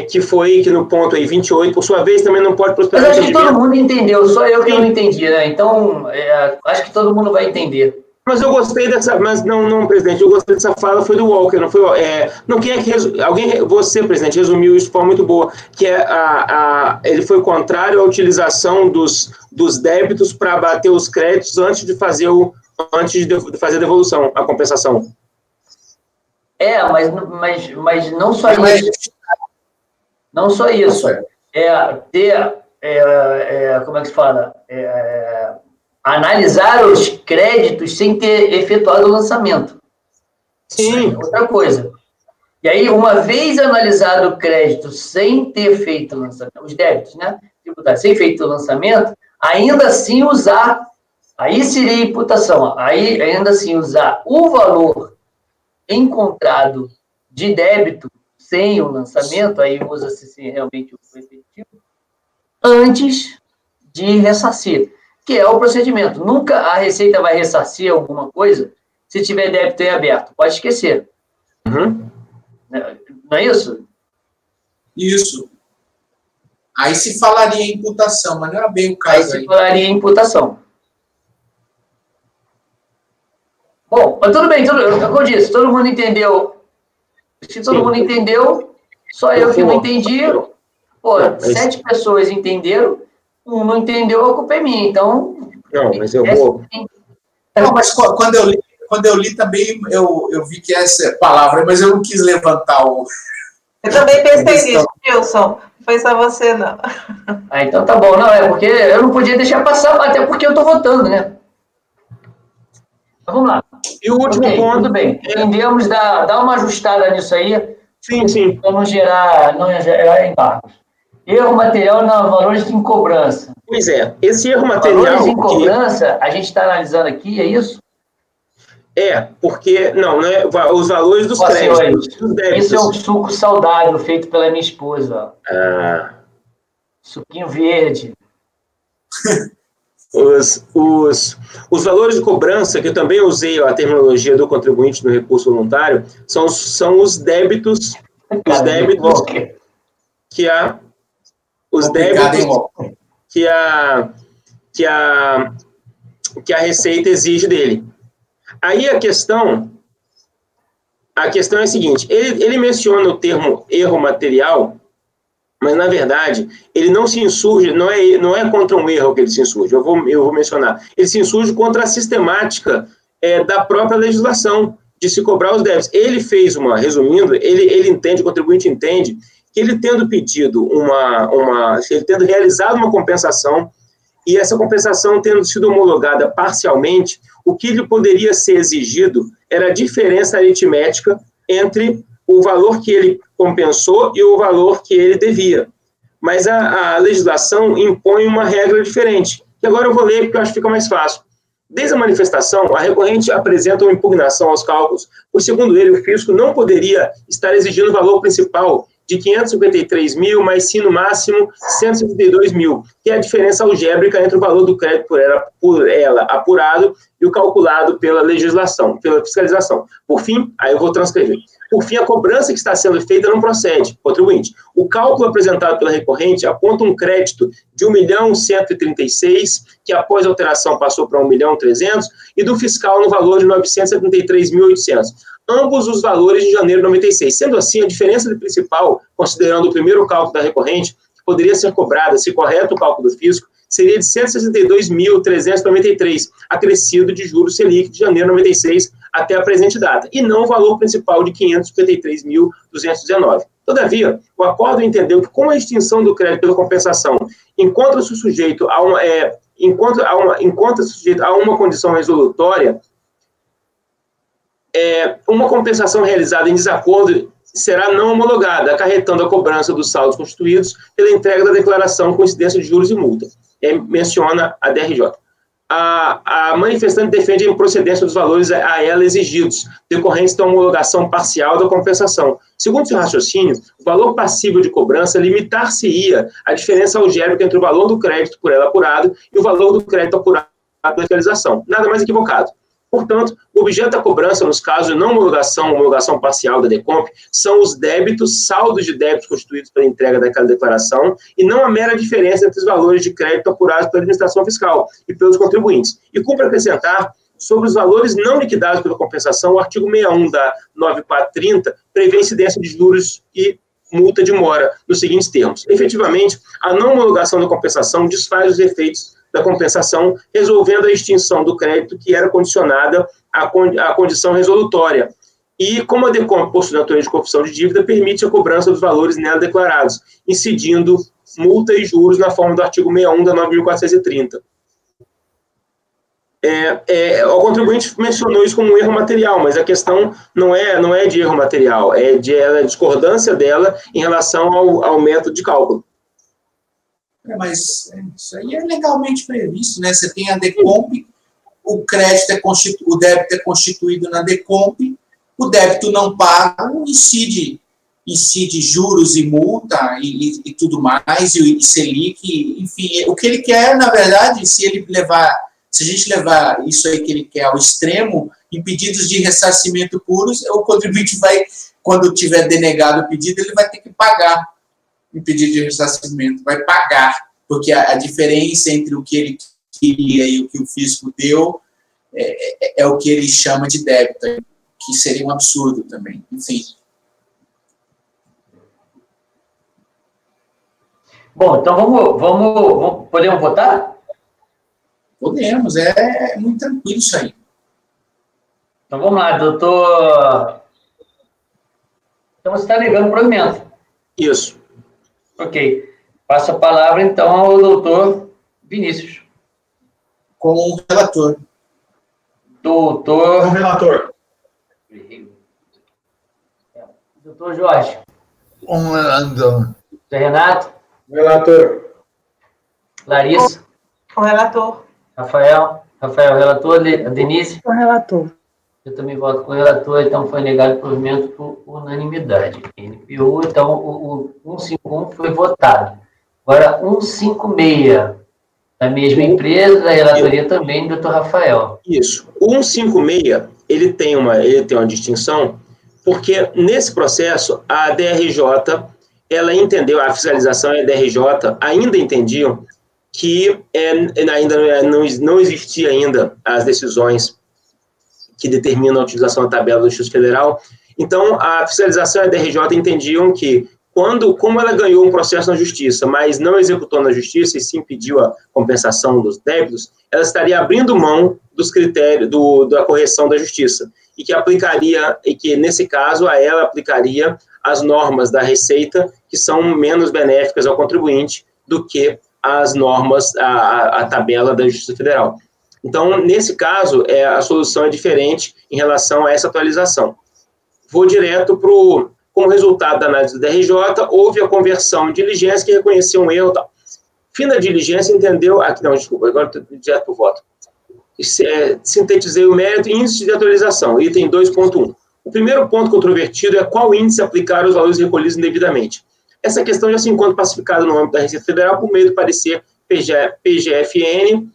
que no ponto aí 28, por sua vez, também não pode prosperar. Mas acho que todo mundo entendeu, só eu que não entendi, né? Então, acho que todo mundo vai entender. Mas eu gostei dessa, mas não, presidente, eu gostei dessa fala, foi do Walker, não foi, não, quem é que, você, presidente, resumiu isso de forma muito boa, que ele foi contrário à utilização dos débitos para abater os créditos antes de fazer a devolução, a compensação. Mas não só isso. Não só isso. Como é que se fala? Analisar os créditos sem ter efetuado o lançamento. Sim. Outra coisa. E aí, uma vez analisado o crédito sem ter feito o lançamento, os débitos, né? Sem feito o lançamento, ainda assim usar, aí seria imputação, aí ainda assim usar o valor encontrado de débito sem o lançamento, aí usa-se sim, realmente o efetivo, antes de ressarcir, que é o procedimento. Nunca a Receita vai ressarcir alguma coisa se tiver débito em aberto. Pode esquecer. Uhum. Não é isso? Isso. Aí se falaria em imputação, mas não era bem o caso. Aí se falaria em imputação. Bom, mas tudo bem, como eu disse, todo mundo entendeu. Se todo mundo entendeu, só eu que não entendi. Pô, 7 pessoas entenderam, um não entendeu, a culpa é minha. Então. Não, mas eu vou. Não, mas quando eu li também, eu vi que essa palavra, mas eu não quis levantar o. Eu também pensei nisso, Wilson. Não foi só você, não. Então tá bom. Não, porque eu não podia deixar passar, até porque eu estou votando, né? Então, vamos lá. E o último ponto. Tudo bem. Entendemos, dá uma ajustada nisso aí. Sim. Para não gerar embargos. Erro material na valores de incobrança. Pois é, esse erro material... Valores de incobrança, a gente está analisando aqui, é isso? Porque... Não é os valores dos créditos. Isso é um suco saudável feito pela minha esposa. Suquinho verde. Os valores de cobrança, que eu também usei a terminologia do contribuinte no recurso voluntário, são os débitos... Os débitos que a... Os débitos que a Receita exige dele. Aí a questão é a seguinte, ele menciona o termo erro material, mas, na verdade, ele não se insurge, não é contra um erro que ele se insurge, eu vou mencionar. Ele se insurge contra a sistemática da própria legislação de se cobrar os débitos. Ele fez resumindo, ele entende, o contribuinte entende, que ele tendo pedido ele tendo realizado uma compensação, e essa compensação tendo sido homologada parcialmente, o que lhe poderia ser exigido era a diferença aritmética entre o valor que ele compensou e o valor que ele devia. Mas a legislação impõe uma regra diferente, que agora eu vou ler porque eu acho que fica mais fácil. Desde a manifestação, a recorrente apresenta uma impugnação aos cálculos, pois, segundo ele, o fisco não poderia estar exigindo o valor principal de 553 mil, mas sim, no máximo, 152 mil, que é a diferença algébrica entre o valor do crédito por ela apurado e o calculado pela legislação, pela fiscalização. Por fim, aí eu vou transcrever. Por fim, a cobrança que está sendo feita não procede, contribuinte. O cálculo apresentado pela recorrente aponta um crédito de 1.136.000, que após a alteração passou para 1.300.000, e do fiscal no valor de 973.800. Ambos os valores de janeiro de 96. Sendo assim, a diferença do principal, considerando o primeiro cálculo da recorrente, que poderia ser cobrada, se correto o cálculo do fisco, seria de 162.393, acrescido de juros Selic de janeiro de 96 até a presente data, e não o valor principal de 553.219. Todavia, o acordo entendeu que, com a extinção do crédito pela compensação, encontra-se sujeito a uma condição resolutória, uma compensação realizada em desacordo será não homologada, acarretando a cobrança dos saldos constituídos pela entrega da declaração com incidência de juros e multa. Menciona a DRJ. a manifestante defende a improcedência dos valores a ela exigidos, decorrentes da homologação parcial da compensação. Segundo seu raciocínio, o valor passível de cobrança limitar-se-ia à diferença algébrica entre o valor do crédito por ela apurado e o valor do crédito apurado da fiscalização. Nada mais equivocado. Portanto, o objeto da cobrança, nos casos de não homologação parcial da DECOMP, são os débitos, saldos de débitos constituídos pela entrega daquela declaração, e não a mera diferença entre os valores de crédito apurados pela administração fiscal e pelos contribuintes. E cumpre acrescentar, sobre os valores não liquidados pela compensação, o artigo 61 da 9430 prevê incidência de juros e multa de mora, nos seguintes termos. Efetivamente, a não homologação da compensação desfaz os efeitos da compensação, resolvendo a extinção do crédito que era condicionada à condição resolutória. E, como a DECOMP possui natureza de confissão de dívida, permite a cobrança dos valores nela declarados, incidindo multa e juros na forma do artigo 61 da 9.430. O contribuinte mencionou isso como um erro material, mas a questão não é de erro material, é de discordância dela em relação ao método de cálculo. Mas isso aí é legalmente previsto, né? Você tem a DECOMP, o débito é constituído na DECOMP, o débito não pago incide juros e multa e tudo mais, e Selic, enfim, o que ele quer, na verdade, se a gente levar isso aí que ele quer ao extremo, em pedidos de ressarcimento puros, o contribuinte vai, quando tiver denegado o pedido, ele vai ter que pagar em pedido de ressarcimento, vai pagar, porque a diferença entre o que ele queria e o que o fisco deu é o que ele chama de débito, que seria um absurdo também. Enfim. Bom, então podemos votar? Podemos, é muito tranquilo isso aí. Então vamos lá, doutor. Então você está negando o provimento. Isso. Ok. Passo a palavra, então, ao doutor Vinícius. Como relator. Doutor... Como relator. Doutor Jorge. Como relator. Doutor Renato. Relator. Larissa. Com relator. Rafael, relator. Denise. Com relator. Eu também voto com o relator, então foi negado o provimento por unanimidade. NPU, então o 151 foi votado. Agora, 156, da mesma empresa, da relatoria também, do Dr. Rafael. Isso. O 156, ele tem uma distinção, porque nesse processo, a DRJ, ela entendeu, a fiscalização e a DRJ ainda entendiam que não existia ainda as decisões que determinam a utilização da tabela do Justiça Federal. Então, a fiscalização e a DRJ entendiam que, como ela ganhou um processo na Justiça, mas não executou na Justiça e sim pediu a compensação dos débitos, ela estaria abrindo mão dos critérios da correção da Justiça, e que, nesse caso, a ela aplicaria as normas da Receita, que são menos benéficas ao contribuinte do que as normas, a tabela da Justiça Federal. Então, nesse caso, a solução é diferente em relação a essa atualização. Vou direto como resultado da análise da DRJ, houve a conversão em diligência que reconheceu um erro. Tal. Fim da diligência, entendeu... agora estou direto para o voto. Sintetizei o mérito e índice de atualização, item 2.1. O primeiro ponto controvertido é qual índice aplicar os valores recolhidos indevidamente. Essa questão já se encontra pacificada no âmbito da Receita Federal por meio do parecer PGFN,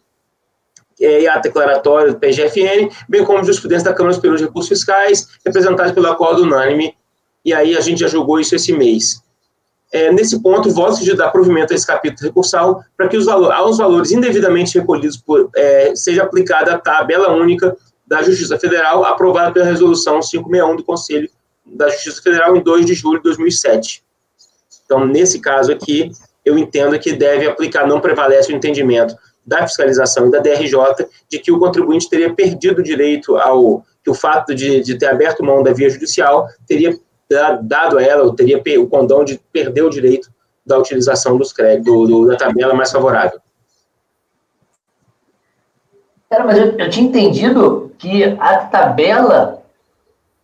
e a declaratória do PGFN, bem como jurisprudência da Câmara Superior de Recursos Fiscais, representados pelo acordo unânime, e aí a gente já julgou isso esse mês. Nesse ponto, voto de dar provimento a esse capítulo recursal para que aos valores indevidamente recolhidos seja aplicada a tabela única da Justiça Federal, aprovada pela Resolução 561 do Conselho da Justiça Federal em 2 de julho de 2007. Então, nesse caso aqui, eu entendo que deve aplicar, não prevalece o entendimento da fiscalização e da DRJ, de que o contribuinte teria perdido o direito que o fato de ter aberto mão da via judicial teria dado a ela, ou teria o condão de perder o direito da utilização dos créditos, da tabela mais favorável. Cara, mas eu tinha entendido que a tabela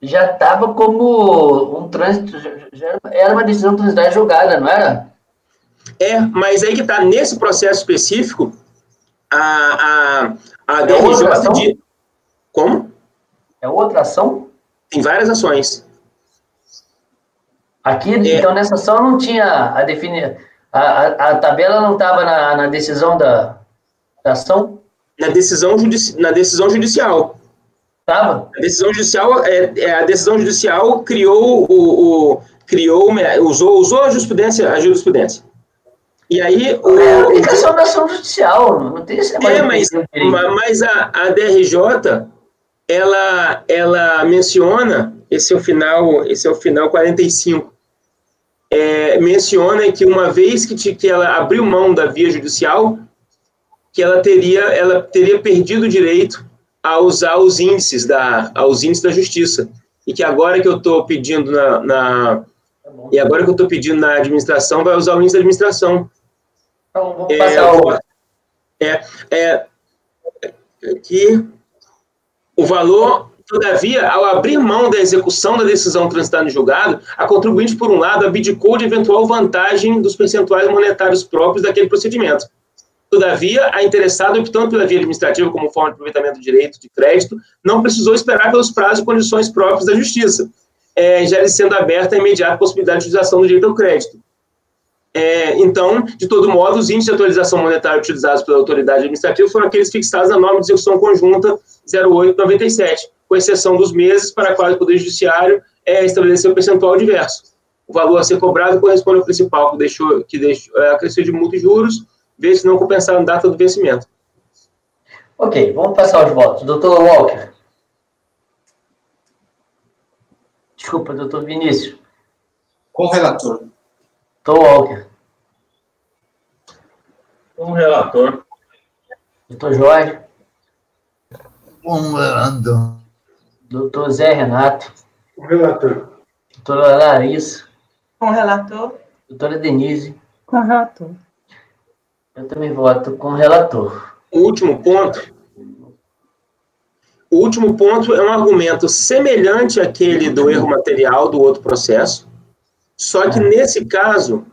já estava como um trânsito, já era uma decisão transitória julgada, não era? Mas aí que está, nesse processo específico, A É outra DRJ ação? Como? É outra ação? Tem várias ações. Aqui, então, nessa ação não tinha a definição. A tabela não estava na decisão da ação? Na decisão judicial. Estava? A decisão judicial criou usou a jurisprudência. E aí É a aplicação da ação judicial, não tem esse negócio. Mas a DRJ ela menciona, esse é o final 45. Menciona que uma vez que ela abriu mão da via judicial, que ela teria perdido o direito a usar os índices da justiça, e que agora que eu estou pedindo na administração, vai usar o índice da administração. Então, vamos passar aqui o valor. Todavia, ao abrir mão da execução da decisão transitada no julgado, a contribuinte, por um lado, abdicou de eventual vantagem dos percentuais monetários próprios daquele procedimento. Todavia, a interessada, optando pela via administrativa como forma de aproveitamento do direito de crédito, não precisou esperar pelos prazos e condições próprios da Justiça, já lhe sendo aberta a imediata possibilidade de utilização do direito ao crédito. Então, de todo modo, os índices de atualização monetária utilizados pela autoridade administrativa foram aqueles fixados na norma de execução conjunta 0897, com exceção dos meses para quais o Poder Judiciário estabeleceu o percentual diverso. O valor a ser cobrado corresponde ao principal que acresceu de multa e juros, vezes não compensado na data do vencimento. Ok, vamos passar os votos. Doutor Walker. Desculpa, doutor Vinícius. Com o relator. Doutor Walker. Com o relator. Doutor Jorge. Com o relator. Doutor Zé Renato. Com o relator. Doutora Larissa. Com o relator. Doutora Denise. Com o relator. Eu também voto com o relator. O último ponto é um argumento semelhante àquele do erro material do outro processo, só que nesse caso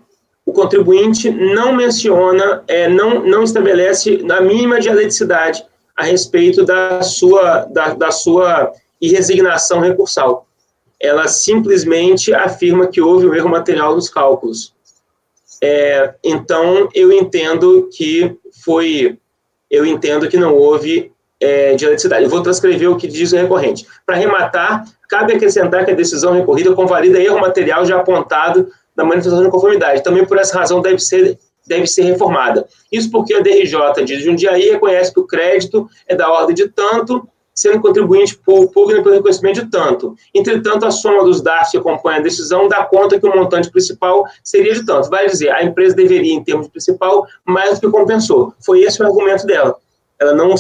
o contribuinte não menciona, não estabelece a mínima dialeticidade a respeito da sua irresignação recursal. Ela simplesmente afirma que houve um erro material nos cálculos. Então, eu entendo que não houve dialeticidade. Eu vou transcrever o que diz o recorrente. Para arrematar, cabe acrescentar que a decisão recorrida convalida erro material já apontado na manifestação de conformidade. Também por essa razão deve ser reformada. Isso porque a DRJ de Jundiaí reconhece que o crédito é da ordem de tanto, sendo contribuinte pugna pelo reconhecimento de tanto. Entretanto, a soma dos dados que acompanham a decisão dá conta que o montante principal seria de tanto. Vai dizer, a empresa deveria, em termos de principal, mais do que compensou. Foi esse o argumento dela. Ela não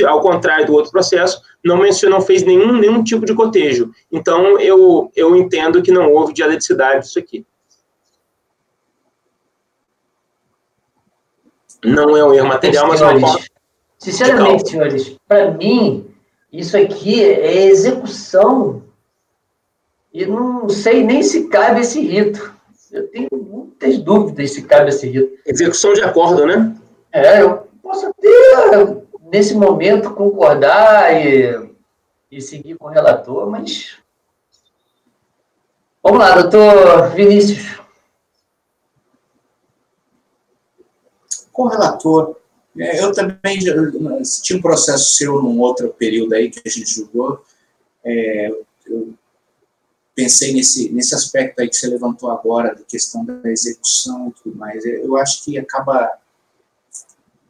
ao contrário do outro processo, não fez nenhum tipo de cotejo. Então, eu entendo que não houve dialeticidade disso aqui. Não é um erro material, mas uma forma... Sinceramente, senhores, para mim, isso aqui é execução e não sei nem se cabe esse rito. Eu tenho muitas dúvidas se cabe esse rito. Execução de acordo, né? Eu posso até, nesse momento, concordar e seguir com o relator, mas... Vamos lá, doutor Vinícius. Com o relator, eu também tinha um processo seu num outro período aí que a gente julgou, eu pensei nesse aspecto aí que você levantou agora, da questão da execução e tudo mais. Eu acho que acaba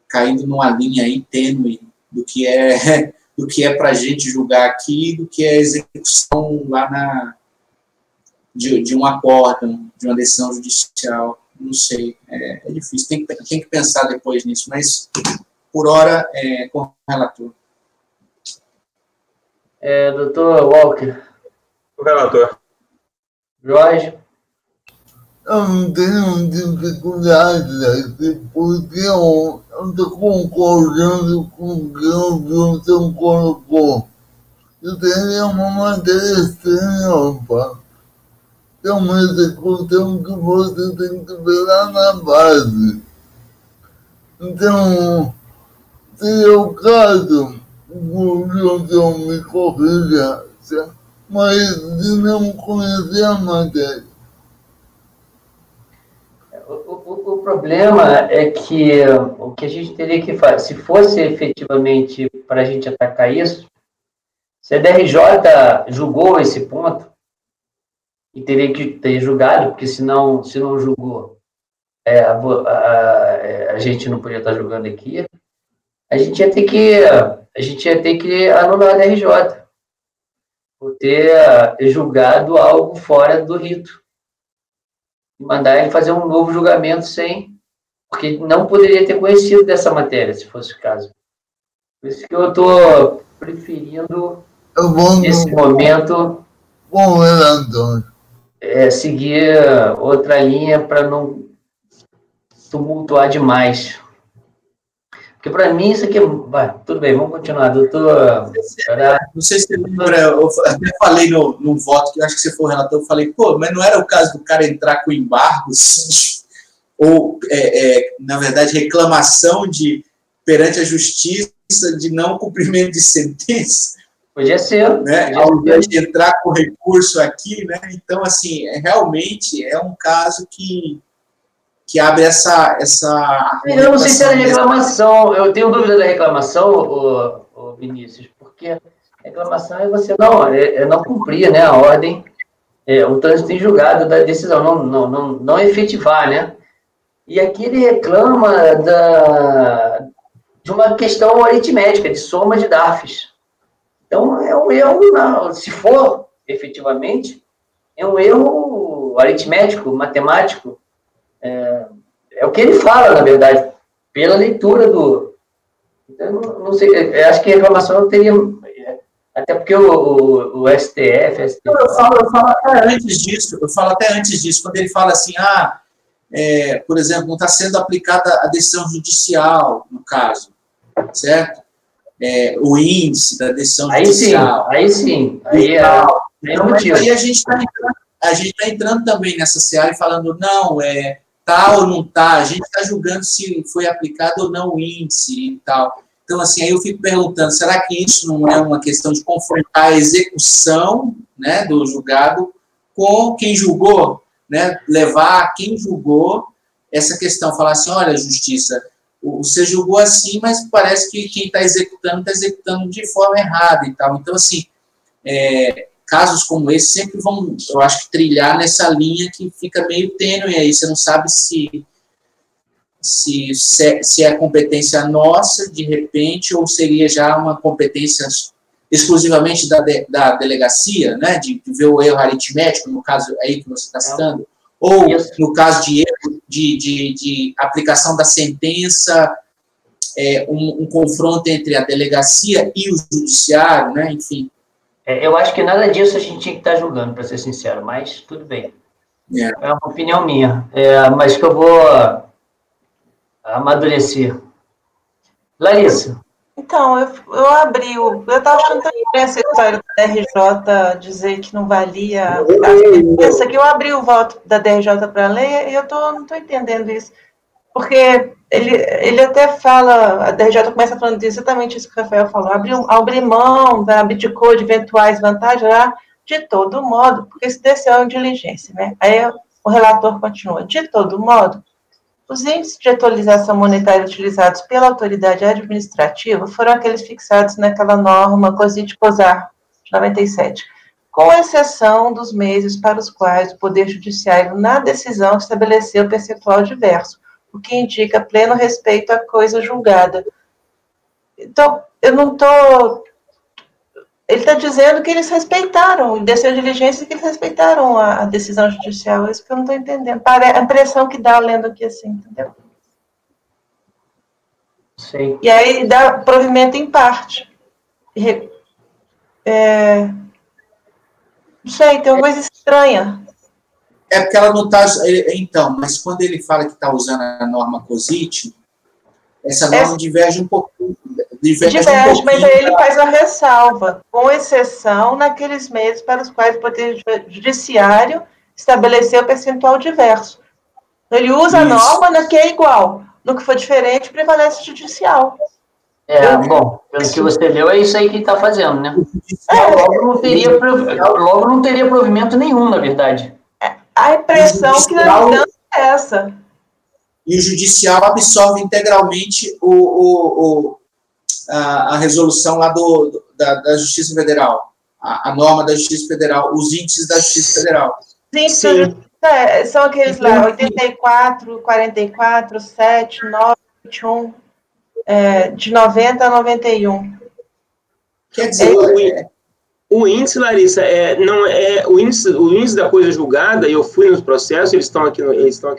caindo numa linha aí tênue do que é para a gente julgar aqui e do que é a execução lá de um acórdão, de uma decisão judicial. Não sei, é difícil, tem que pensar depois nisso, mas por hora com o relator. Doutor Walker. O relator. Jorge. Eu não tenho dificuldade, porque eu estou concordando com o que o Wilson colocou. Eu tenho uma matéria estranha, pá. É uma execução que você tem que ver lá na base. Então, seria o caso, o João me corrija, mas de não conhecer a matéria. O problema é que o que a gente teria que fazer, se fosse efetivamente para a gente atacar isso, se a DRJ julgou esse ponto, e teria que ter julgado, porque se não julgou, a gente não podia estar julgando aqui, a gente ia ter que anular a DRJ, por ter julgado algo fora do rito. E mandar ele fazer um novo julgamento porque não poderia ter conhecido dessa matéria, se fosse o caso. Por isso que eu estou preferindo, nesse momento, seguir outra linha para não tumultuar demais. Porque para mim isso aqui tudo bem, vamos continuar, doutor. Não sei se você lembra, eu até falei no voto, que eu acho que você foi o relator, eu falei, mas não era o caso do cara entrar com embargos, ou, na verdade, reclamação perante a justiça de não cumprimento de sentença? Podia ser. Né? Ao invés de entrar com recurso aqui, né? Então, assim, realmente é um caso que abre essa... Eu não sei se era reclamação, eu tenho dúvida da reclamação, Vinícius, porque a reclamação é você não cumprir, né, a ordem, o trânsito em julgado da decisão, não efetivar, né? E aqui ele reclama de uma questão aritmética, de soma de DARFs. Então, é um erro, se for efetivamente, é um erro aritmético, matemático. É o que ele fala, na verdade, pela leitura do... Então, não sei, eu acho que a reclamação teria... Até porque o STF... Eu falo até antes disso, quando ele fala assim, por exemplo, não está sendo aplicada a decisão judicial, no caso, certo? O índice da decisão judicial. Aí sim. Aí a gente está entrando também nessa seara e falando, não, tá ou não tá, a gente está julgando se foi aplicado ou não o índice e tal. Então, assim, aí eu fico perguntando, será que isso não é uma questão de confrontar a execução, né, do julgado com quem julgou, né, levar quem julgou essa questão, falar assim, olha, justiça, você julgou assim, mas parece que quem está executando de forma errada e tal. Então, assim, casos como esse sempre vão, eu acho que, trilhar nessa linha que fica meio tênue aí, você não sabe se é competência nossa, de repente, ou seria já uma competência exclusivamente da delegacia, né, de ver o erro aritmético, no caso aí que você está citando, ou no caso de erro de aplicação da sentença, um confronto entre a delegacia e o judiciário, né, enfim. Eu acho que nada disso a gente tinha que estar julgando, para ser sincero, mas tudo bem. É uma opinião minha, mas que eu vou amadurecer. Larissa. Então, eu abri eu estava achando tão essa história da DRJ dizer que não valia essa aqui, eu abri o voto da DRJ para a lei e eu não estou entendendo isso. Porque ele até fala, a DRJ começa falando exatamente isso que o Rafael falou, abrir mão, abdicou de eventuais vantagens, de todo modo, porque isso desceu a diligência, né? Aí o relator continua, de todo modo, os índices de atualização monetária utilizados pela autoridade administrativa foram aqueles fixados naquela norma COSIT-COSAR, de 97, com exceção dos meses para os quais o Poder Judiciário, na decisão, estabeleceu o percentual diverso, o que indica pleno respeito à coisa julgada. Então, eu não estou... Ele está dizendo que eles respeitaram, desceu a diligência que eles respeitaram a decisão judicial. É isso que eu não estou entendendo. A impressão que dá lendo aqui assim, entendeu? Sim. E aí dá provimento em parte. Não sei, tem uma coisa estranha. É porque ela não está... Então, mas quando ele fala que está usando a norma COSIT, essa norma diverge um pouquinho. Mas aí ele faz a ressalva, com exceção naqueles meses para os quais o Poder Judiciário estabeleceu o percentual diverso. Ele usa a norma na que é igual. No que for diferente, prevalece o judicial. Bom, pelo que você leu, é isso aí que ele está fazendo, né? Logo não teria provimento nenhum, na verdade. A impressão que nós temos é essa. E o judicial absorve integralmente a resolução lá da Justiça Federal, a norma da Justiça Federal, os índices da Justiça Federal. Sim. São aqueles lá, 84, 44, 7, 9, 21, de 90 a 91. Quer dizer, o índice, Larissa, não é o índice da coisa julgada. Eu fui nos processos, eles estão aqui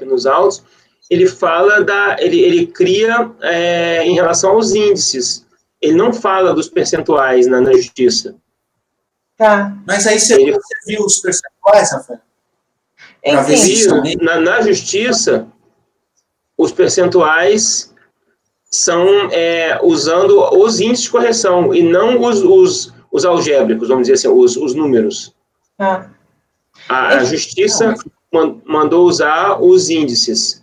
nos autos. Ele fala ele cria em relação aos índices. Ele não fala dos percentuais na justiça. Tá. Mas aí você viu os percentuais, Rafael? Na justiça, os percentuais são usando os índices de correção e não os algébricos, vamos dizer assim, os números. A justiça mandou usar os índices.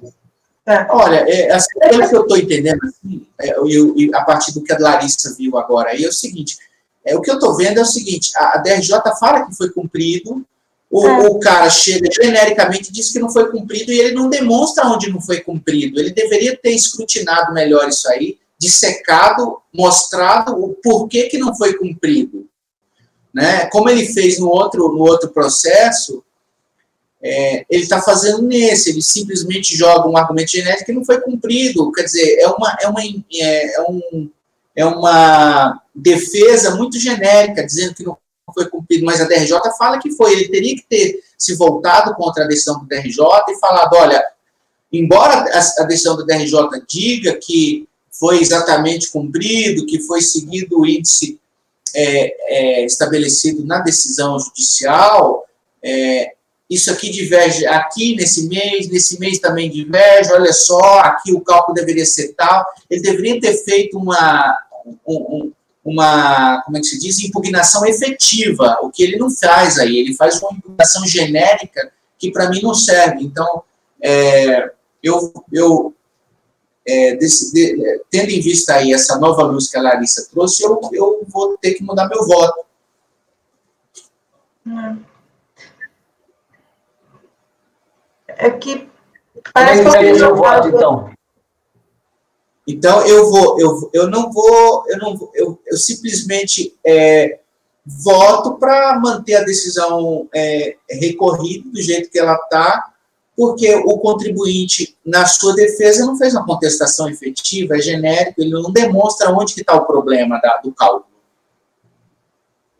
Olha, pelo que eu estou entendendo, assim, a partir do que a Larissa viu agora, aí é o seguinte, o que eu estou vendo é o seguinte, a DRJ fala que foi cumprido, o cara chega genericamente e diz que não foi cumprido e ele não demonstra onde não foi cumprido. Ele deveria ter escrutinado melhor isso aí, dissecado, mostrado o porquê que não foi cumprido. Né? Como ele fez no outro processo, ele está fazendo nesse, ele simplesmente joga um argumento genérico que não foi cumprido. Quer dizer, é uma defesa muito genérica, dizendo que não foi cumprido, mas a DRJ fala que foi. Ele teria que ter se voltado contra a decisão do DRJ e falado, olha, embora a decisão do DRJ diga que foi exatamente cumprido, que foi seguido o índice estabelecido na decisão judicial, isso aqui diverge aqui nesse mês também diverge, olha só, aqui o cálculo deveria ser tal. Ele deveria ter feito uma como é que se diz, impugnação efetiva, o que ele não faz aí, ele faz uma impugnação genérica que para mim não serve. Então, tendo em vista aí essa nova luz que a Larissa trouxe, eu vou ter que mudar meu voto. É que parece que vai ser o voto, então. Então, eu simplesmente voto para manter a decisão recorrida do jeito que ela está, porque o contribuinte, na sua defesa, não fez uma contestação efetiva, é genérico, ele não demonstra onde que está o problema do cálculo.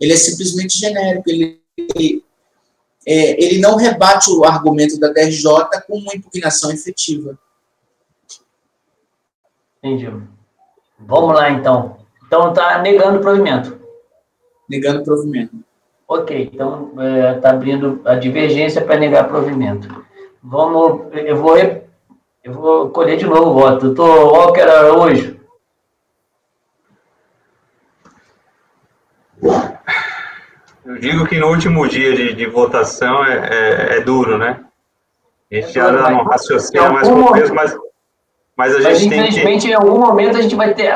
Ele é simplesmente genérico, ele não rebate o argumento da DRJ com uma impugnação efetiva. Entendi. Vamos lá, então. Então, está negando o provimento. Negando o provimento. Ok, então, está abrindo a divergência para negar provimento. Eu vou colher de novo o voto. Doutor Walker Araújo. Eu digo que no último dia de votação é duro, né? A gente já não raciocina mais com o peso, mas a gente tem infelizmente, em algum momento, a gente vai ter,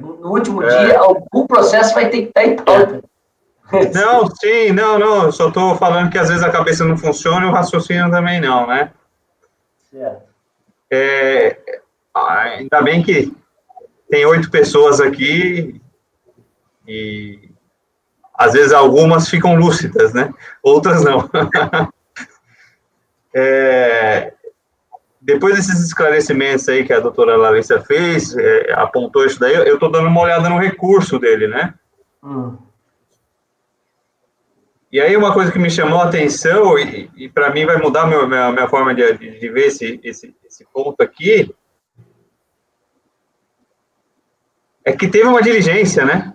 no último dia, algum processo vai ter que estar em pauta. Não, eu só estou falando que às vezes a cabeça não funciona e o raciocínio também não, né? Certo. Ainda bem que tem 8 pessoas aqui e às vezes algumas ficam lúcidas, né? Outras não. Depois desses esclarecimentos aí que a doutora Larissa fez, apontou isso daí, eu estou dando uma olhada no recurso dele, né? E aí uma coisa que me chamou a atenção, e para mim vai mudar minha forma de ver esse ponto aqui, é que teve uma diligência, né?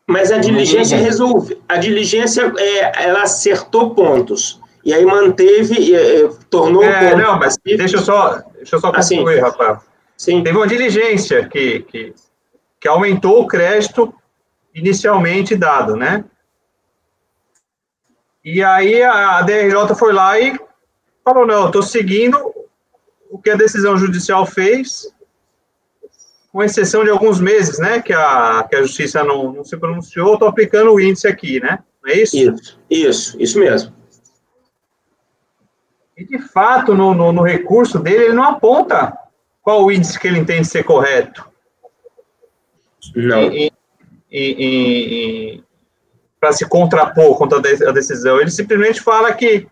Mas a diligência resolve. A diligência, ela acertou pontos. E aí manteve, tornou... Não, mas deixa eu só concluir, Rafael. Sim. Teve uma diligência que aumentou o crédito inicialmente dado, né? E aí a DRJ foi lá e falou, não, eu estou seguindo o que a decisão judicial fez com exceção de alguns meses, né, que a justiça não se pronunciou, estou aplicando o índice aqui, né? Não é isso? Isso mesmo. E, de fato, no recurso dele, ele não aponta qual o índice que ele entende ser correto. Não. Para se contrapor contra a decisão. Ele simplesmente fala que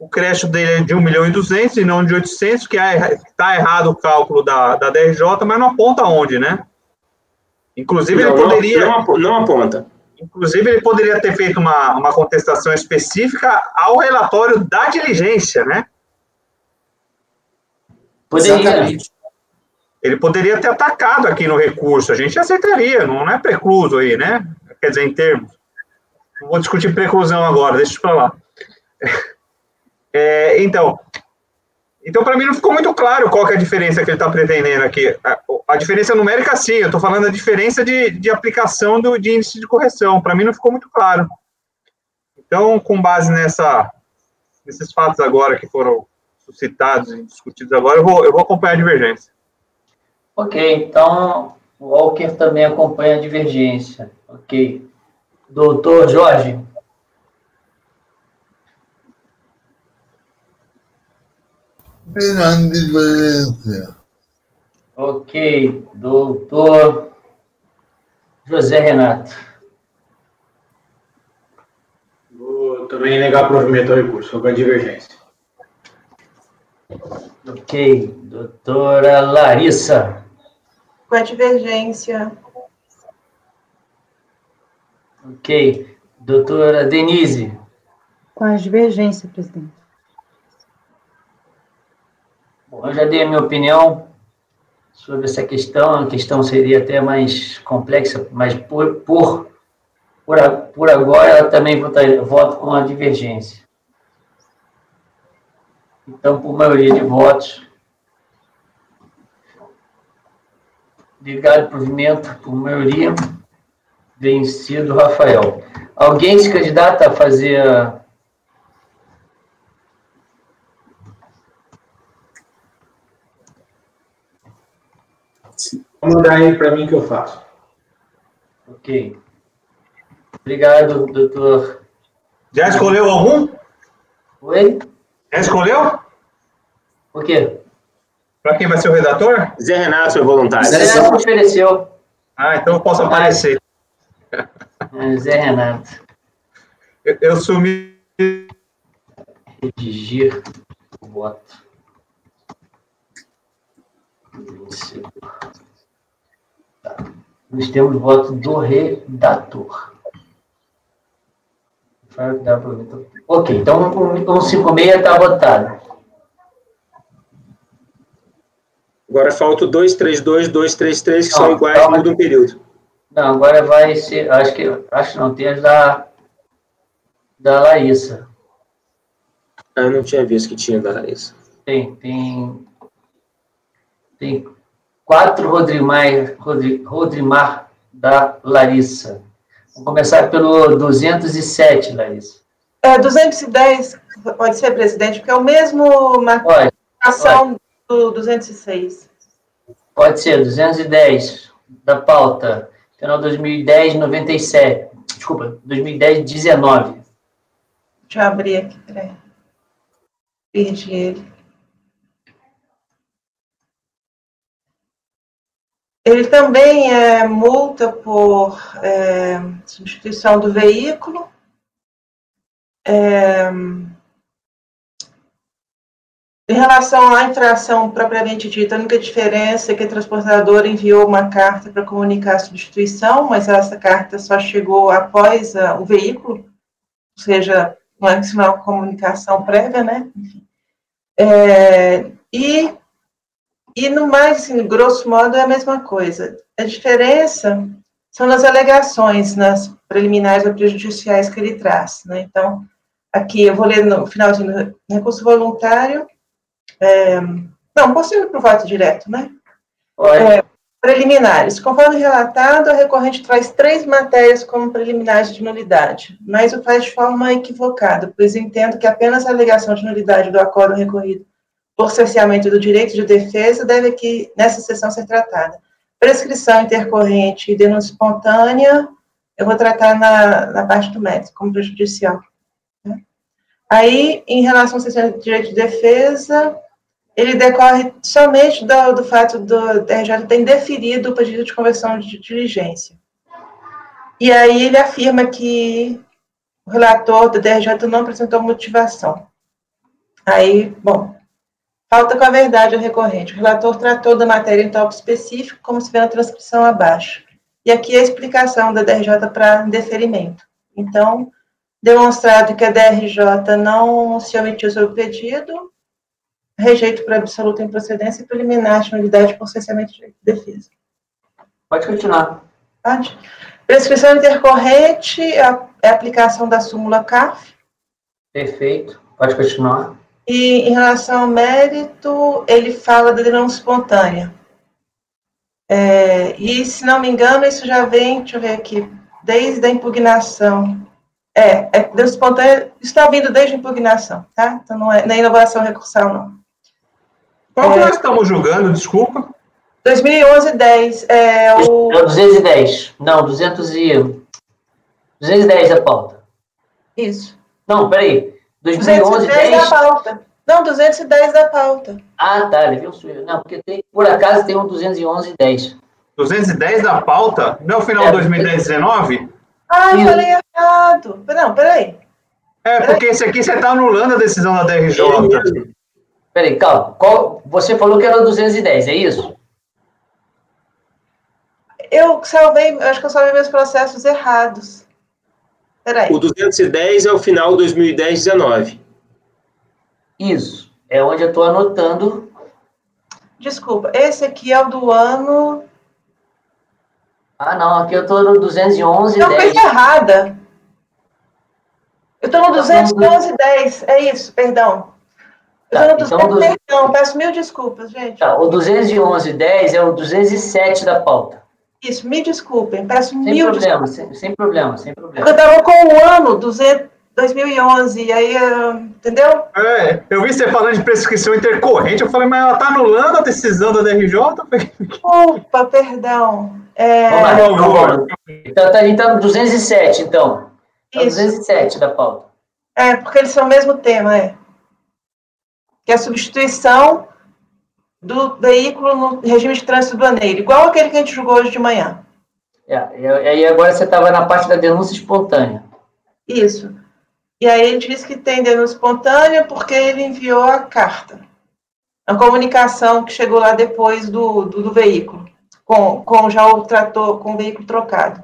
o crédito dele é de 1.200.000 e não de 800, que está errado o cálculo da DRJ, mas não aponta onde, né? Inclusive, ele poderia... Não aponta. Inclusive, ele poderia ter feito uma contestação específica ao relatório da diligência, né? Exatamente. Ele poderia ter atacado aqui no recurso, a gente aceitaria, não é precluso aí, né? Quer dizer, em termos. Não vou discutir preclusão agora, deixa isso para lá. Então, para mim não ficou muito claro qual que é a diferença que ele está pretendendo aqui. A diferença numérica, sim, eu estou falando da diferença de aplicação de índice de correção. Para mim não ficou muito claro. Então, com base nesses fatos agora que foram suscitados e discutidos agora, eu vou acompanhar a divergência. Ok, então o Walker também acompanha a divergência. Ok. Doutor Jorge? Grande diferença. Ok. Doutor José Renato? Vou também negar provimento ao recurso, sobre a divergência. Ok. Doutora Larissa? Com a divergência. Ok. Doutora Denise? Com a divergência, presidente. Bom, eu já dei a minha opinião sobre essa questão. A questão seria até mais complexa, mas por agora eu também voto com a divergência. Então, por maioria de votos, ligado provimento, por maioria, vencido Rafael. Alguém se candidata a fazer Vou mandar aí para mim que eu faço. Ok. Obrigado, doutor. Já escolheu algum? Oi? Já escolheu? O quê? Para quem vai ser o redator? Zé Renato, seu voluntário. Zé Renato ofereceu. Ah, então eu posso aparecer. Zé Renato. Eu sumi. Redigir o voto. Tá. Nós temos o voto do redator. Ok, então 156 está votado. Agora falta o 232, 233, que são iguais, muda um período. Não, agora vai ser, acho que não, tem as da Larissa. Ah, eu não tinha visto que tinha da Larissa. Tem 4 Rodrimar da Larissa. Vamos começar pelo 207, Larissa. 210, pode ser, presidente, porque é o mesmo marcação do 206. Pode ser, 210 da pauta, final 2010-97. Desculpa, 2010-19. Deixa eu abrir aqui, peraí. Perdi ele. Ele também é multa por substituição do veículo. Em relação à infração propriamente dita, a única diferença é que a transportadora enviou uma carta para comunicar a substituição, mas essa carta só chegou após o veículo, ou seja, não é uma comunicação prévia, né? Enfim. E no mais, assim, grosso modo, é a mesma coisa. A diferença são nas alegações, nas preliminares ou prejudiciais que ele traz, né? Então, aqui eu vou ler no finalzinho, recurso voluntário. Não, posso ir para o voto direto, né? Preliminares. Conforme relatado, a recorrente traz 3 matérias como preliminares de nulidade, mas o faz de forma equivocada, pois entendo que apenas a alegação de nulidade do acórdão recorrido por cerceamento do direito de defesa deve aqui, nessa sessão, ser tratada. Prescrição intercorrente e denúncia espontânea, eu vou tratar na parte do mérito, como prejudicial. Né? Aí, em relação ao sistema de direito de defesa, ele decorre somente do fato do DRJ ter indeferido o pedido de conversão de diligência. E aí ele afirma que o relator do DRJ não apresentou motivação. Aí, bom, falta com a verdade ao recorrente. O relator tratou da matéria em tópico específico, como se vê na transcrição abaixo. E aqui a explicação da DRJ para indeferimento. Então, demonstrado que a DRJ não se omitiu sobre o pedido, rejeito por absoluta improcedência e preliminar de nulidade por cessamento de defesa. Pode continuar. Pode. Prescrição intercorrente é a aplicação da súmula CARF. Perfeito. Pode continuar. E em relação ao mérito, ele fala da denúncia espontânea. E, se não me engano, isso já vem, deixa eu ver aqui, desde a impugnação. Denúncia espontânea está vindo desde a impugnação, tá? Então, não é inovação recursal, não. Qual que nós estamos julgando, desculpa? 2011-10. É o 210. Não, 210 da pauta. Isso. Não, peraí. 210 da pauta. Não, 210 da pauta. Ah, tá. Ele viu. Não, porque por acaso tem um 211-10. 210 da pauta? Não é o final de 2019? Ah, eu falei errado. Não, peraí. Porque esse aqui você está anulando a decisão da DRJ. Peraí, calma. Você falou que era 210, é isso? Acho que eu salvei meus processos errados. Peraí. O 210 é o final de 2010-19. Isso. É onde eu estou anotando. Desculpa, esse aqui é o do ano... Ah, não, aqui eu estou no 211-10. Não, coisa errada. Eu estou no 211-10, é isso, perdão. Eu estou no 210, perdão, peço mil desculpas, gente. Tá, o 211-10 é o 207 da pauta. Isso, me desculpem, peço mil desculpas. Sem problema. Porque eu estava com o ano 2011, e aí, entendeu? Eu vi você falando de prescrição intercorrente, eu falei, mas ela está anulando a decisão da DRJ? Desculpa, perdão. Então, a gente está no 207, então. É o 207 da pauta. Porque eles são o mesmo tema, que é a substituição do veículo no regime de trânsito aduaneiro, igual aquele que a gente julgou hoje de manhã. E aí agora você estava na parte da denúncia espontânea. Isso. E aí ele diz que tem denúncia espontânea porque ele enviou a carta. A comunicação que chegou lá depois do veículo, com já o trator, com o veículo trocado.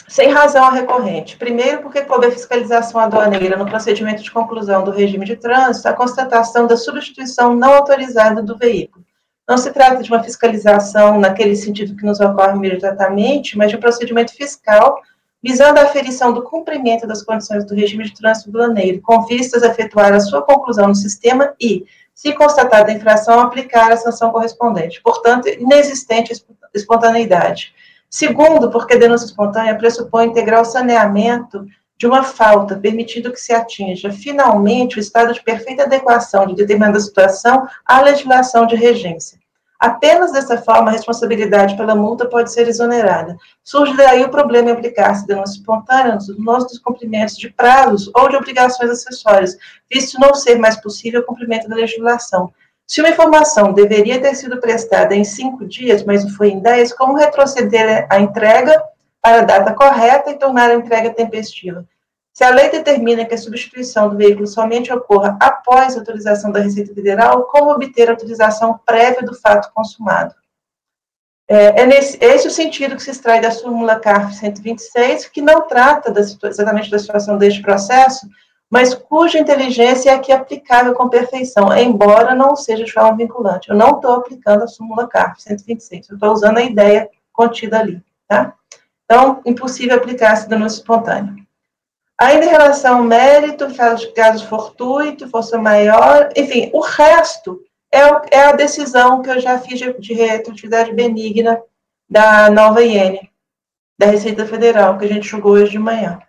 Sem razão a recorrente. Primeiro, porque coube a fiscalização aduaneira no procedimento de conclusão do regime de trânsito a constatação da substituição não autorizada do veículo. Não se trata de uma fiscalização naquele sentido que nos ocorre imediatamente, mas de um procedimento fiscal visando a aferição do cumprimento das condições do regime de trânsito aduaneiro, com vistas a efetuar a sua conclusão no sistema e, se constatada a infração, aplicar a sanção correspondente. Portanto, inexistente espontaneidade. Segundo, porque a denúncia espontânea pressupõe integral saneamento de uma falta, permitindo que se atinja, finalmente, o estado de perfeita adequação de determinada situação à legislação de regência. Apenas dessa forma, a responsabilidade pela multa pode ser exonerada. Surge daí o problema em aplicar-se a denúncia espontânea nos descumprimentos de prazos ou de obrigações acessórias, visto não ser mais possível o cumprimento da legislação. Se uma informação deveria ter sido prestada em 5 dias, mas não foi em 10, como retroceder a entrega para a data correta e tornar a entrega tempestiva? Se a lei determina que a substituição do veículo somente ocorra após a autorização da Receita Federal, como obter a autorização prévia do fato consumado? Esse o sentido que se extrai da súmula CARF 126, que não trata exatamente da situação deste processo, mas cuja inteligência é aqui aplicável com perfeição, embora não seja de forma vinculante. Eu não estou aplicando a súmula CARF 126, eu estou usando a ideia contida ali, tá? Então, impossível aplicar essa denúncia espontânea. Ainda em relação ao mérito, casos fortuito, força maior, enfim, o resto é a decisão que eu já fiz de retroatividade benigna da nova IN, da Receita Federal, que a gente julgou hoje de manhã.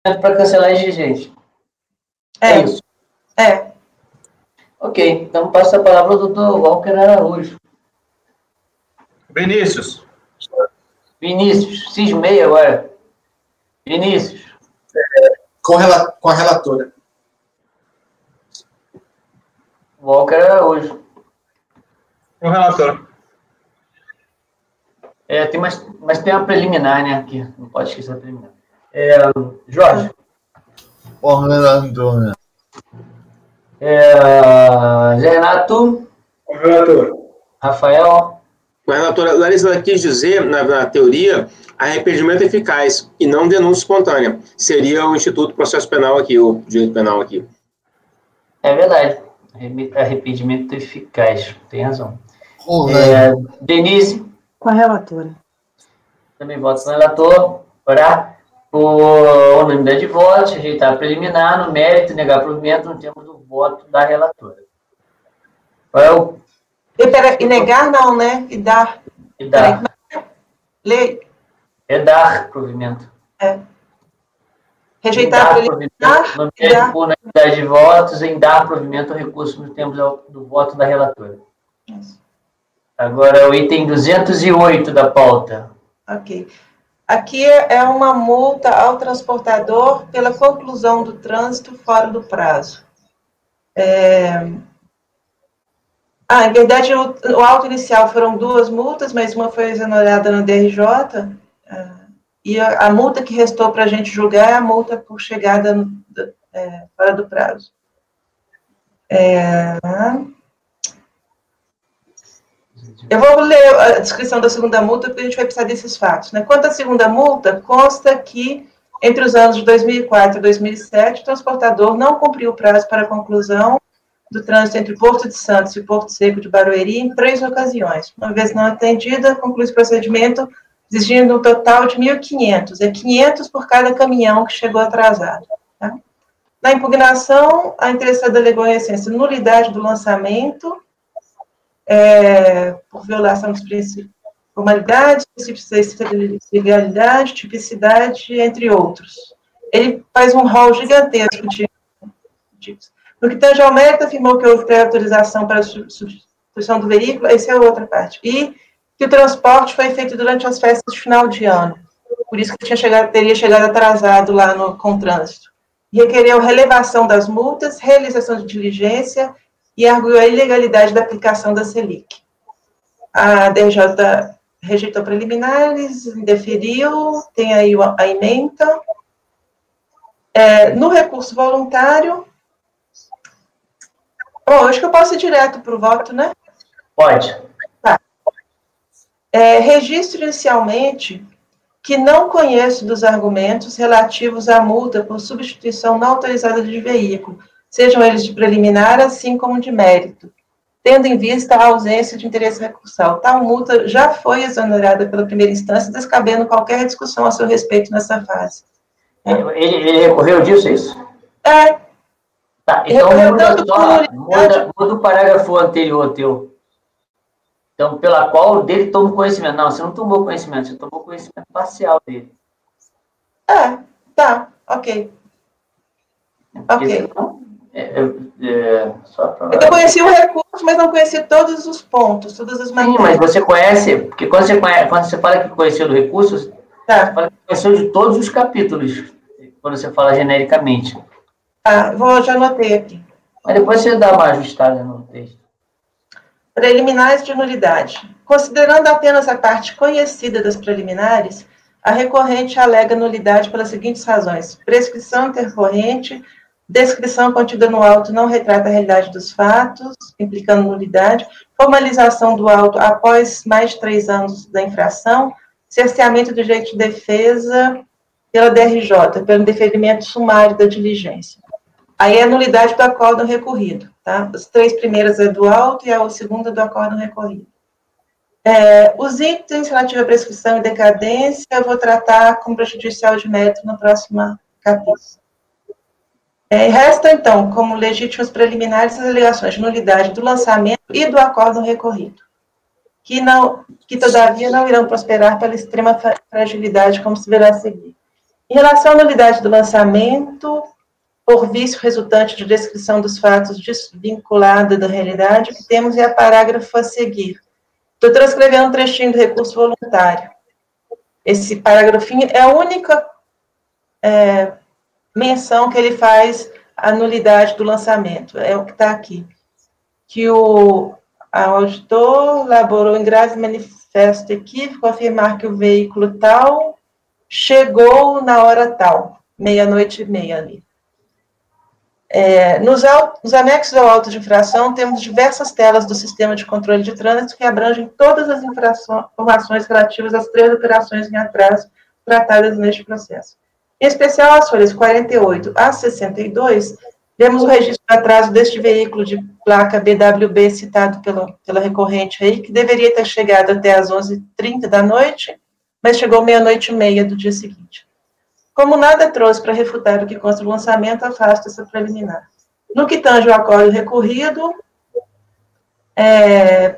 Para cancelar a exigência. É isso. Ok, então passo a palavra ao doutor Walker Araújo. Vinícius. Vinícius, cismei agora. Vinícius. Com a relatora. Walker Araújo. O relator. Mas tem uma preliminar, né? Aqui. Não pode esquecer a preliminar. Jorge. O relator. Zé Renato. O relator. Rafael. A relatora Larissa ela quis dizer, na teoria, arrependimento eficaz e não denúncia espontânea. Seria o Instituto Processo Penal aqui, o Direito Penal aqui. É verdade. Arrependimento eficaz. Tem razão. Denise. Com a relatora. Também voto com o relator. Para por unanimidade de votos, rejeitar a preliminar, no mérito, negar provimento no termo do voto da relatora. E negar não, né? E dar. E dar. Lei. É dar provimento. Rejeitar a preliminar. No mérito, por unanimidade de votos, em dar provimento ao recurso no termo do voto da relatora. Isso. Agora, o item 208 da pauta. Ok. Aqui é uma multa ao transportador pela conclusão do trânsito fora do prazo. Em verdade, o auto inicial foram 2 multas, mas uma foi exonerada no DRJ, e a multa que restou para a gente julgar é a multa por chegada fora do prazo. Eu vou ler a descrição da segunda multa, porque a gente vai precisar desses fatos. Né? Quanto à segunda multa, consta que, entre os anos de 2004 e 2007, o transportador não cumpriu o prazo para a conclusão do trânsito entre Porto de Santos e Porto Seco de Barueri em 3 ocasiões. Uma vez não atendida, conclui esse procedimento exigindo um total de 1.500. É 500 por cada caminhão que chegou atrasado. Tá? Na impugnação, a interessada alegou, em essência, nulidade do lançamento, por violação dos princípios de formalidade, princípios de legalidade, tipicidade, entre outros. Ele faz um rol gigantesco de. No que tange ao mérito, afirmou que houve pré-autorização para a substituição do veículo, essa é a outra parte. E que o transporte foi feito durante as festas de final de ano. Por isso que teria chegado atrasado lá com o trânsito. Requereu relevação das multas, realização de diligência e arguiu a ilegalidade da aplicação da Selic. A DRJ rejeitou preliminares, indeferiu, tem aí a ementa. No recurso voluntário, acho que eu posso ir direto para o voto, né? Pode. Tá. Registro inicialmente que não conheço dos argumentos relativos à multa por substituição não autorizada de veículo, sejam eles de preliminar, assim como de mérito, tendo em vista a ausência de interesse recursal. Tal multa já foi exonerada pela primeira instância, descabendo qualquer discussão a seu respeito nessa fase. Ele recorreu disso, é isso? Tá, então muda o parágrafo anterior teu. Então, pela qual dele toma conhecimento. Não, você não tomou conhecimento, você tomou conhecimento parcial dele. Tá, ok. Ok. Eu conheci o recurso, mas não conheci todos os pontos, todas as matérias. Sim, mas você conhece, porque quando você fala que conheceu do recurso, você fala que conheceu de todos os capítulos, quando você fala genericamente. Já anotei aqui. Mas depois você dá uma ajustada no texto. Preliminares de nulidade. Considerando apenas a parte conhecida das preliminares, a recorrente alega nulidade pelas seguintes razões: prescrição intercorrente, descrição contida no auto não retrata a realidade dos fatos, implicando nulidade, formalização do auto após mais de 3 anos da infração, cerceamento do direito de defesa pela DRJ, pelo indeferimento sumário da diligência. Aí é a nulidade do acórdão recorrido, tá? As 3 primeiras é do auto e a segunda é do acórdão recorrido. Os itens relativos à prescrição e decadência, eu vou tratar como prejudicial de mérito no próximo capítulo. Resta, então, como legítimas preliminares as alegações de nulidade do lançamento e do acórdão recorrido, que todavia não irão prosperar pela extrema fragilidade, como se verá a seguir. Em relação à nulidade do lançamento, por vício resultante de descrição dos fatos desvinculada da realidade, que temos é a parágrafo a seguir. Estou transcrevendo um trechinho do recurso voluntário. Esse parágrafinho é a única menção que ele faz à nulidade do lançamento, é o que está aqui. Que o auditor elaborou em grave manifesto equívoco afirmar que o veículo tal chegou na hora tal, 00:30 ali. Nos anexos ao auto de infração, temos diversas telas do sistema de controle de trânsito que abrangem todas as informações relativas às 3 operações em atraso tratadas neste processo. Em especial, as folhas 48 a 62, vemos o registro de atraso deste veículo de placa BWB citado pela recorrente aí, que deveria ter chegado até às 11:30 da noite, mas chegou 00:30 do dia seguinte. Como nada trouxe para refutar o que consta do lançamento, afasta essa preliminar. No que tange o acordo recorrido,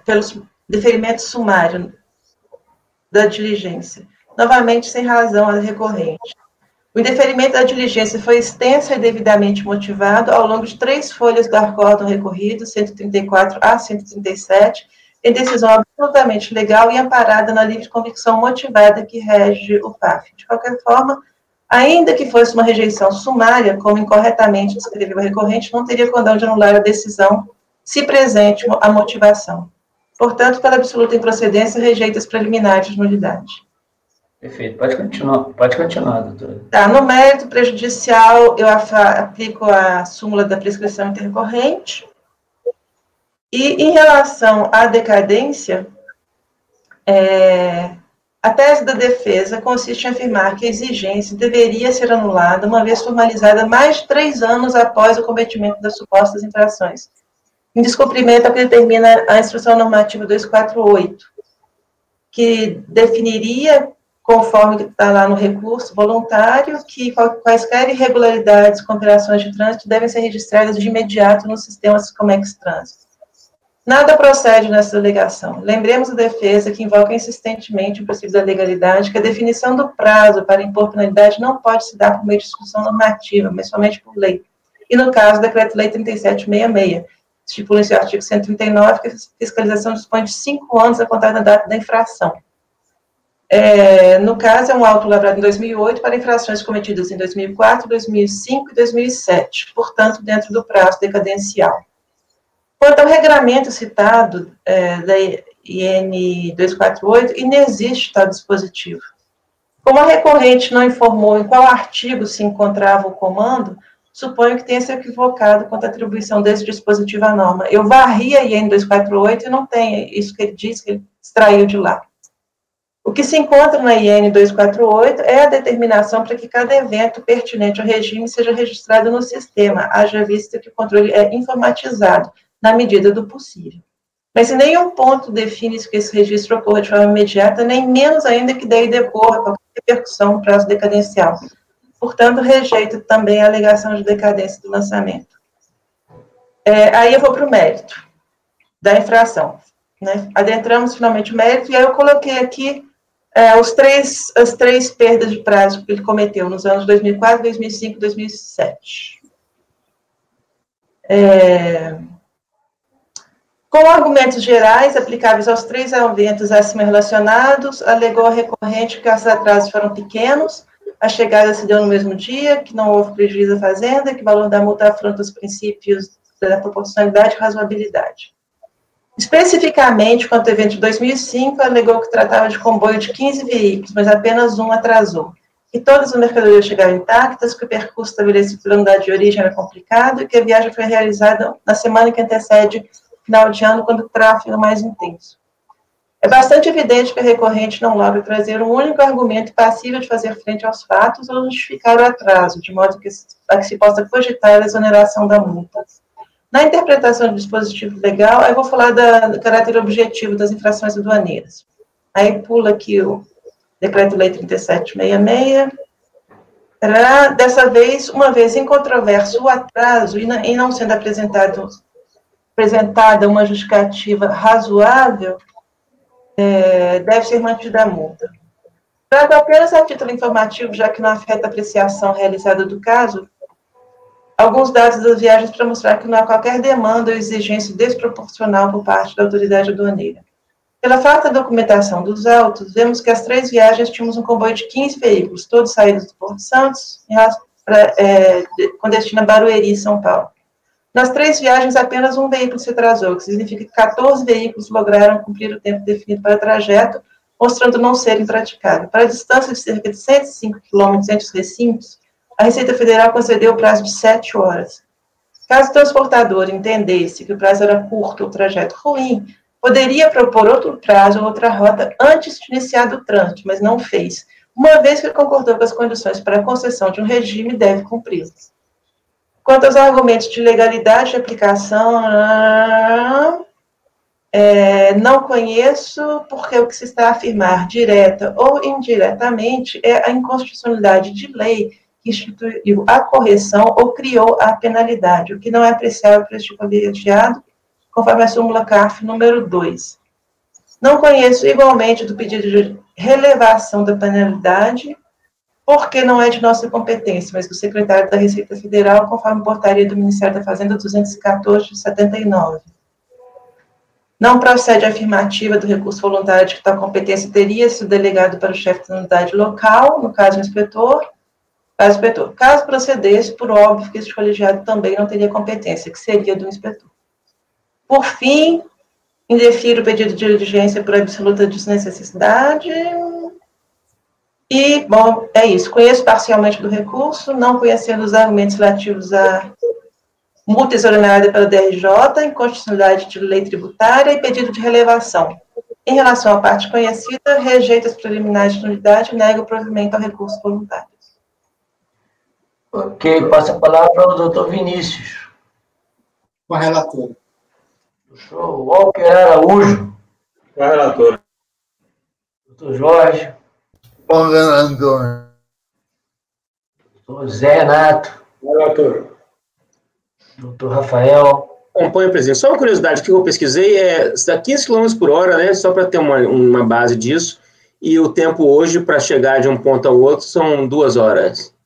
pelo deferimento sumário da diligência, novamente sem razão a recorrente. O indeferimento da diligência foi extenso e devidamente motivado ao longo de 3 folhas do acórdão recorrido, 134 a 137, em decisão absolutamente legal e amparada na livre convicção motivada que rege o PAF. De qualquer forma, ainda que fosse uma rejeição sumária, como incorretamente descreveu o recorrente, não teria condão de anular a decisão, se presente a motivação. Portanto, pela absoluta improcedência, rejeita as preliminares de nulidade. Perfeito. Pode continuar, doutora. Tá, no mérito prejudicial, eu aplico a súmula da prescrição intercorrente. E, em relação à decadência, a tese da defesa consiste em afirmar que a exigência deveria ser anulada uma vez formalizada mais de 3 anos após o cometimento das supostas infrações, em descumprimento ao que determina a Instrução Normativa 248, que definiria, conforme está lá no recurso voluntário, que quaisquer irregularidades com operações de trânsito devem ser registradas de imediato no sistema Sicomex Trânsito. Nada procede nessa alegação. Lembremos a defesa, que invoca insistentemente o princípio da legalidade, que a definição do prazo para impor penalidade não pode se dar por meio de discussão normativa, mas somente por lei. E, no caso, o Decreto-Lei 3766, estipula em seu artigo 139 que a fiscalização dispõe de 5 anos a contar da data da infração. No caso, é um auto lavrado em 2008 para infrações cometidas em 2004, 2005 e 2007, portanto, dentro do prazo decadencial. Quanto ao regramento citado da IN 248, inexiste tal dispositivo. Como a recorrente não informou em qual artigo se encontrava o comando, suponho que tenha se equivocado quanto à atribuição desse dispositivo à norma. Eu varri a IN 248 e não tem isso que ele diz, que ele extraiu de lá. O que se encontra na IN 248 é a determinação para que cada evento pertinente ao regime seja registrado no sistema, haja vista que o controle é informatizado, na medida do possível. Mas em nenhum ponto define-se que esse registro ocorra de forma imediata, nem menos ainda que daí decorra qualquer repercussão no prazo decadencial. Portanto, rejeito também a alegação de decadência do lançamento. Aí eu vou para o mérito da infração. Né? Adentramos finalmente o mérito, e aí eu coloquei aqui as 3 perdas de prazo que ele cometeu nos anos 2004, 2005 e 2007. Com argumentos gerais aplicáveis aos 3 eventos acima relacionados, alegou a recorrente que os atrasos foram pequenos, a chegada se deu no mesmo dia, que não houve prejuízo à fazenda, que o valor da multa afronta os princípios da proporcionalidade e razoabilidade. Especificamente, quanto ao evento de 2005, alegou que tratava de comboio de 15 veículos, mas apenas um atrasou. Que todas as mercadorias chegaram intactas, que o percurso estabelecido pela unidade de origem era complicado e que a viagem foi realizada na semana que antecede final de ano, quando o tráfego é mais intenso. É bastante evidente que a recorrente não logra trazer um único argumento passível de fazer frente aos fatos ou justificar o atraso, de modo que se possa cogitar a exoneração da multa. Na interpretação do dispositivo legal, eu vou falar do caráter objetivo das infrações aduaneiras. Aí pula aqui o Decreto-Lei 3766. Dessa vez, uma vez incontroverso o atraso e não sendo apresentada uma justificativa razoável, deve ser mantida a multa. Trago apenas a título informativo, já que não afeta a apreciação realizada do caso, alguns dados das viagens para mostrar que não há qualquer demanda ou exigência desproporcional por parte da autoridade aduaneira. Pela falta de documentação dos autos, vemos que as 3 viagens tínhamos um comboio de 15 veículos, todos saídos do Porto Santos, com destino a Barueri, São Paulo. Nas 3 viagens, apenas um veículo se atrasou, o que significa que 14 veículos lograram cumprir o tempo definido para o trajeto, mostrando não ser impraticável. Para a distância de cerca de 105 quilômetros entre os recintos, a Receita Federal concedeu o prazo de 7 horas. Caso o transportador entendesse que o prazo era curto ou o trajeto ruim, poderia propor outro prazo ou outra rota antes de iniciar o trânsito, mas não fez. Uma vez que concordou com as condições para a concessão de um regime, deve cumpri-las. Quanto aos argumentos de legalidade de aplicação, não conheço, porque o que se está a afirmar, direta ou indiretamente, é a inconstitucionalidade de lei que instituiu a correção ou criou a penalidade, o que não é apreciável para este colegiado, conforme a súmula CARF número 2. Não conheço igualmente do pedido de relevação da penalidade, porque não é de nossa competência, mas do secretário da Receita Federal, conforme portaria do Ministério da Fazenda 214 de 79. Não procede a afirmativa do recurso voluntário de que tal competência teria sido delegado para o chefe da unidade local, no caso, o inspetor. Caso procedesse, por óbvio que este colegiado também não teria competência, que seria do inspetor. Por fim, indefiro o pedido de diligência por absoluta desnecessidade. E, bom, é isso. Conheço parcialmente do recurso, não conhecendo os argumentos relativos à multa exonerada pela DRJ, inconstitucionalidade de lei tributária e pedido de relevação. Em relação à parte conhecida, rejeito as preliminares de nulidade e nega o provimento ao recurso voluntário. Ok, passa a palavra ao doutor Vinícius. Com a relatora. Doutor Walker Araújo. Com a relatora. Doutor Jorge. Com a relatora. Doutor Zé Renato. Relator. Doutor Rafael. Acompanho, presidente. Só uma curiosidade que eu pesquisei, está 15 km por hora, né? Só para ter uma base disso. E o tempo hoje, para chegar de um ponto ao outro, são 2 horas.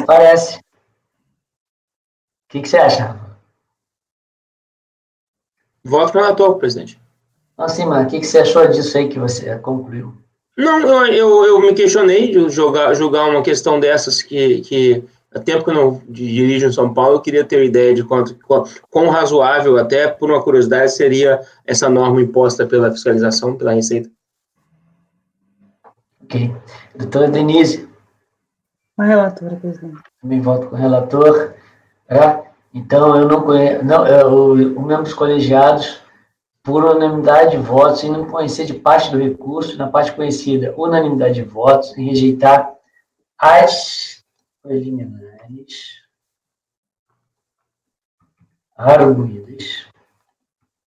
Parece. O que você acha? Voto para o relator, presidente. Não, sim, mas o que você achou disso aí que você concluiu? Não, eu me questionei de julgar uma questão dessas que há tempo que eu não dirijo em São Paulo, eu queria ter ideia de quão razoável, até por uma curiosidade, seria essa norma imposta pela fiscalização, pela Receita. Ok. Doutora Denise. Com a relatora, presidente. Também voto com o relator. Então, eu não conheço, os membros colegiados, por unanimidade de votos, em não conhecer de parte do recurso, na parte conhecida, unanimidade de votos, em rejeitar as preliminares arguídas.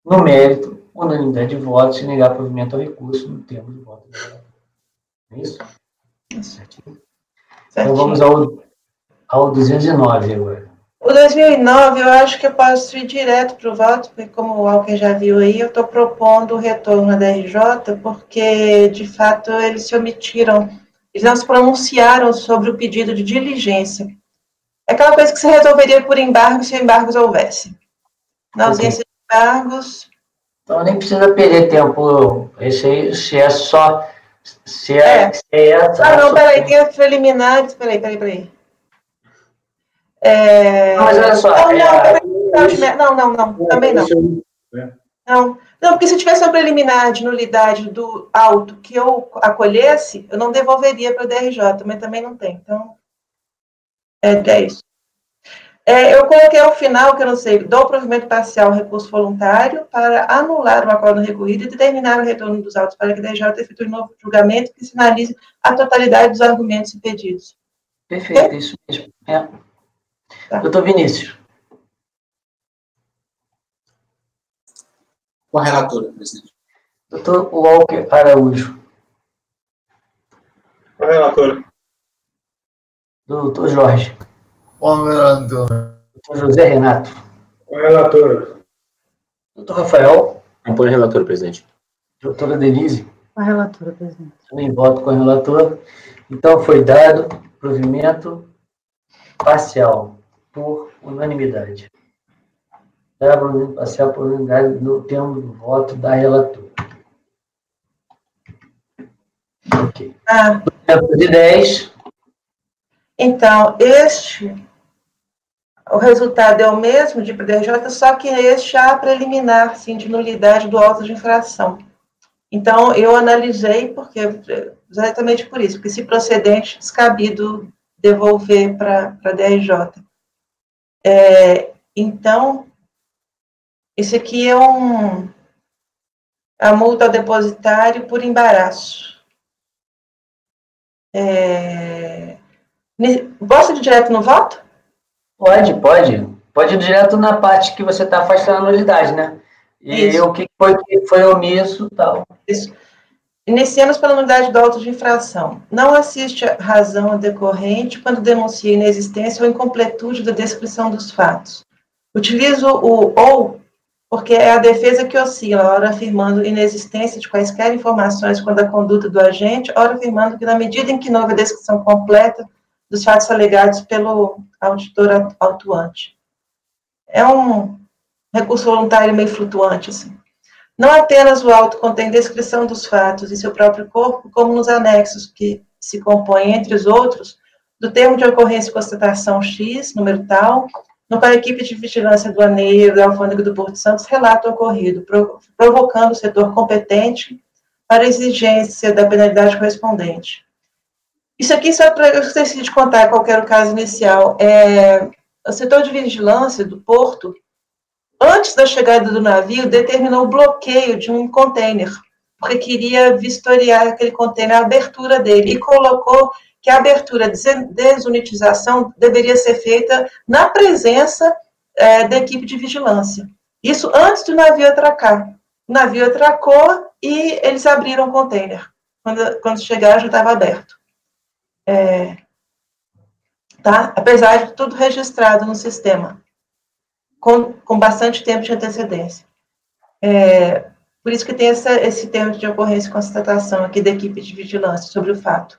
No mérito, unanimidade de votos, e negar provimento ao recurso no termo de voto. É isso? Certinho. Então, vamos ao 209 agora. O 2009, eu acho que eu posso ir direto para o voto, porque como o Walker já viu aí, eu estou propondo o retorno da RJ, porque, de fato, eles se omitiram, eles não se pronunciaram sobre o pedido de diligência. É aquela coisa que se resolveria por embargo, se embargos houvesse. Na ausência de embargos... Então, nem precisa perder tempo, esse aí, se é só... peraí, tem as preliminares, peraí. Mas olha só. Não, também não. Não, porque se tivesse uma preliminar de nulidade do auto que eu acolhesse, eu não devolveria para a DRJ, mas também não tem. Então, é isso. Eu coloquei ao final, que eu não sei, dou provimento parcial ao recurso voluntário para anular o acordo recorrido e determinar o retorno dos autos para que a DRJ efetue um novo julgamento que sinalize a totalidade dos argumentos e pedidos. Perfeito, isso mesmo. Tá. Doutor Vinícius. Com a relatora, presidente. Doutor Walker Araújo. Com a relatora. Doutor Jorge. Com a relatora. Doutor José Renato. Com a relatora. Doutor Rafael. Acompanho a relatora, presidente. Doutora Denise. Com a relatora, presidente. Também voto com a relatora. Então, foi dado provimento parcial, por unanimidade. Dado provimento parcial por unanimidade no termo do voto da relatora. Ok. 210. Então, o resultado é o mesmo de PDJ, só que este há preliminar, sim, de nulidade do auto de infração. Então, eu analisei, exatamente por isso, porque se procedente, descabido devolver para a DRJ. Então, esse aqui é a multa ao depositário por embaraço. Posso ir direto no voto? Pode. Pode ir direto na parte que você está afastando a nulidade, né? E Isso. o que foi omisso e tal. Isso. Iniciamos pela nulidade do auto de infração. Não assiste a razão decorrente quando denuncia inexistência ou incompletude da descrição dos fatos. Utilizo o ou, porque é a defesa que oscila, ora afirmando inexistência de quaisquer informações quando a conduta do agente, ora afirmando que na medida em que não houve a descrição completa dos fatos alegados pelo auditor autuante. É um recurso voluntário meio flutuante, assim. Não apenas o auto contém descrição dos fatos em seu próprio corpo, como nos anexos que se compõem, entre os outros, do termo de ocorrência e constatação X, número tal, no qual a equipe de vigilância aduaneira da Alfândega do Porto Santos relata o ocorrido, provocando o setor competente para a exigência da penalidade correspondente. Isso aqui, só para eu esqueci de contar qual era o caso inicial, o setor de vigilância do Porto, antes da chegada do navio, determinou o bloqueio de um container, porque queria vistoriar aquele container, a abertura dele, e colocou que a abertura de desunitização deveria ser feita na presença da equipe de vigilância. Isso antes do navio atracar. O navio atracou e eles abriram o container. Quando chegaram, já estava aberto. Tá? Apesar de tudo registrado no sistema, com bastante tempo de antecedência. Por isso que tem esse termo de ocorrência e constatação aqui da equipe de vigilância sobre o fato.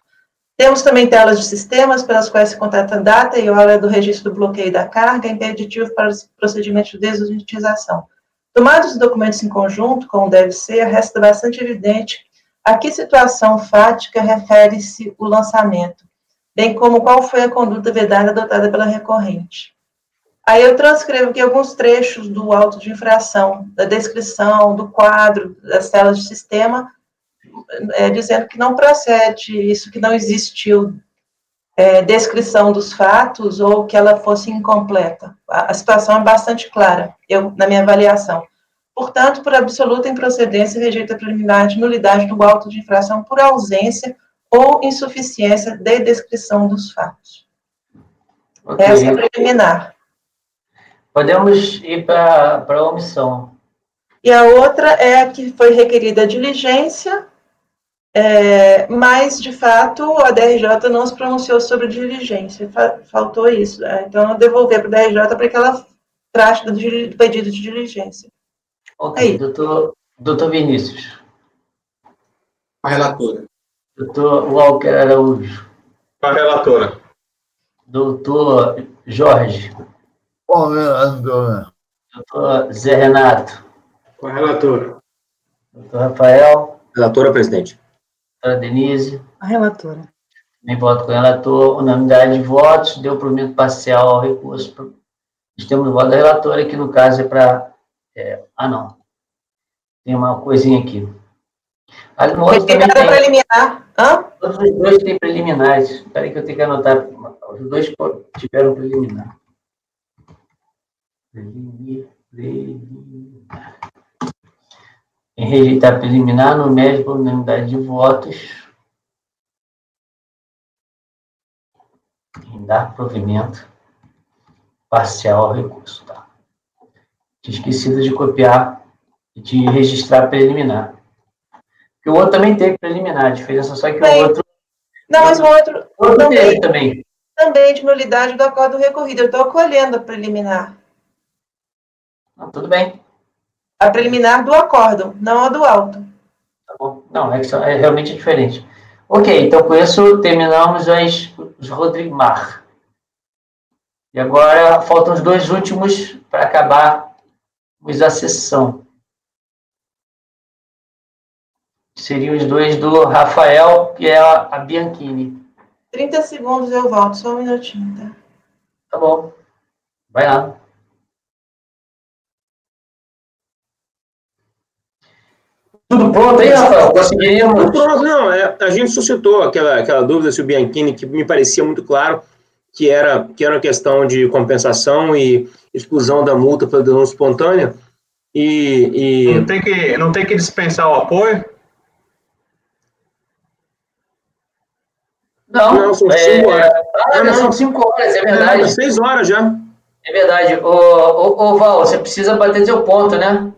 Temos também telas de sistemas pelas quais se contata a data e hora do registro do bloqueio da carga, impeditivo para os procedimentos de desunitização. Tomados os documentos em conjunto, como deve ser, resta bastante evidente a que situação fática refere-se o lançamento, bem como qual foi a conduta vedada adotada pela recorrente. Aí eu transcrevo aqui alguns trechos do auto de infração, da descrição, do quadro, das telas de sistema, dizendo que não procede isso, que não existiu descrição dos fatos ou que ela fosse incompleta. A situação é bastante clara, na minha avaliação. Portanto, por absoluta improcedência, rejeita a preliminar de nulidade do auto de infração por ausência ou insuficiência de descrição dos fatos. Okay. Essa é a preliminar. Podemos ir para a omissão. E a outra é a que foi requerida a diligência, mas, de fato, a DRJ não se pronunciou sobre diligência, faltou isso. Então, eu devolver para a DRJ para que ela trate do pedido de diligência. Ok, doutor Vinícius. A relatora. Doutor Walker Araújo. A relatora. Doutor Jorge. Com a relatora. Doutor Zé Renato. Com a relatora. Doutor Rafael. Relatora, presidente. Doutora Denise. A relatora. Também voto com o relator. Unanimidade de votos. Deu provimento parcial ao recurso. Nós temos o voto da relatora, que no caso é para... não. Tem uma coisinha aqui. Preliminar. Todos os dois têm preliminares. Espera aí que eu tenho que anotar. Os dois tiveram preliminar. Preliminar. Em rejeitar preliminar, no mede por unanimidade de votos. Em dar provimento parcial ao recurso. Tá? Tinha esquecido de copiar e de registrar preliminar. Porque o outro também teve preliminar, a diferença só que o outro... Não, mas o outro teve também. Também de nulidade do acordo recorrido. Eu estou acolhendo a preliminar. Não, tudo bem. A preliminar do acórdão, não a do auto. Tá bom. Não, é realmente diferente. Ok, então com isso terminamos os Rodrigmar. E agora faltam os dois últimos para acabarmos a sessão. Seriam os dois do Rafael, que é a Bianchini. 30 segundos eu volto, só um minutinho, tá? Tá bom. Vai lá. Tudo pronto aí, Rafael? Conseguiríamos? Tudo pronto, não. A gente suscitou aquela dúvida se o Bianchini, que me parecia muito claro, que era uma questão de compensação e exclusão da multa pela denúncia espontânea. Não tem que dispensar o apoio? Não, são 5 horas. São 5 horas, é verdade. 6 horas já. É verdade. Ô Val, você precisa bater seu ponto, né?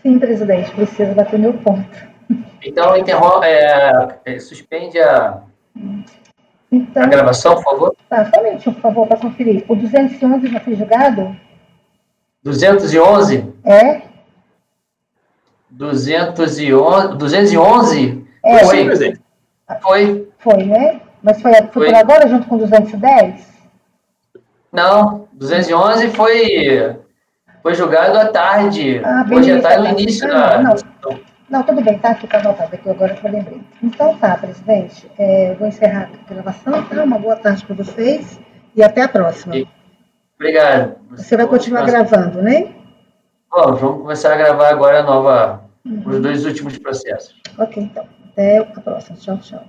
Sim, presidente, precisa bater meu ponto. Então, suspende a gravação, por favor. Tá, somente, por favor, para conferir. O 211 já foi julgado? 211? É? 211? É, foi, sim, presidente. Foi, né? Mas foi por agora, junto com 210? Não, 211 foi julgado à tarde. Hoje à tarde, no início da... Não, tudo bem, tá aqui, tá anotado aqui agora que eu lembrei. Então tá, presidente, eu vou encerrar a gravação, tá? Uma boa tarde para vocês e até a próxima. Obrigado. Você vai continuar gravando, né? Bom, vamos começar a gravar agora os 2 últimos processos. Ok, então. Até a próxima. Tchau, tchau.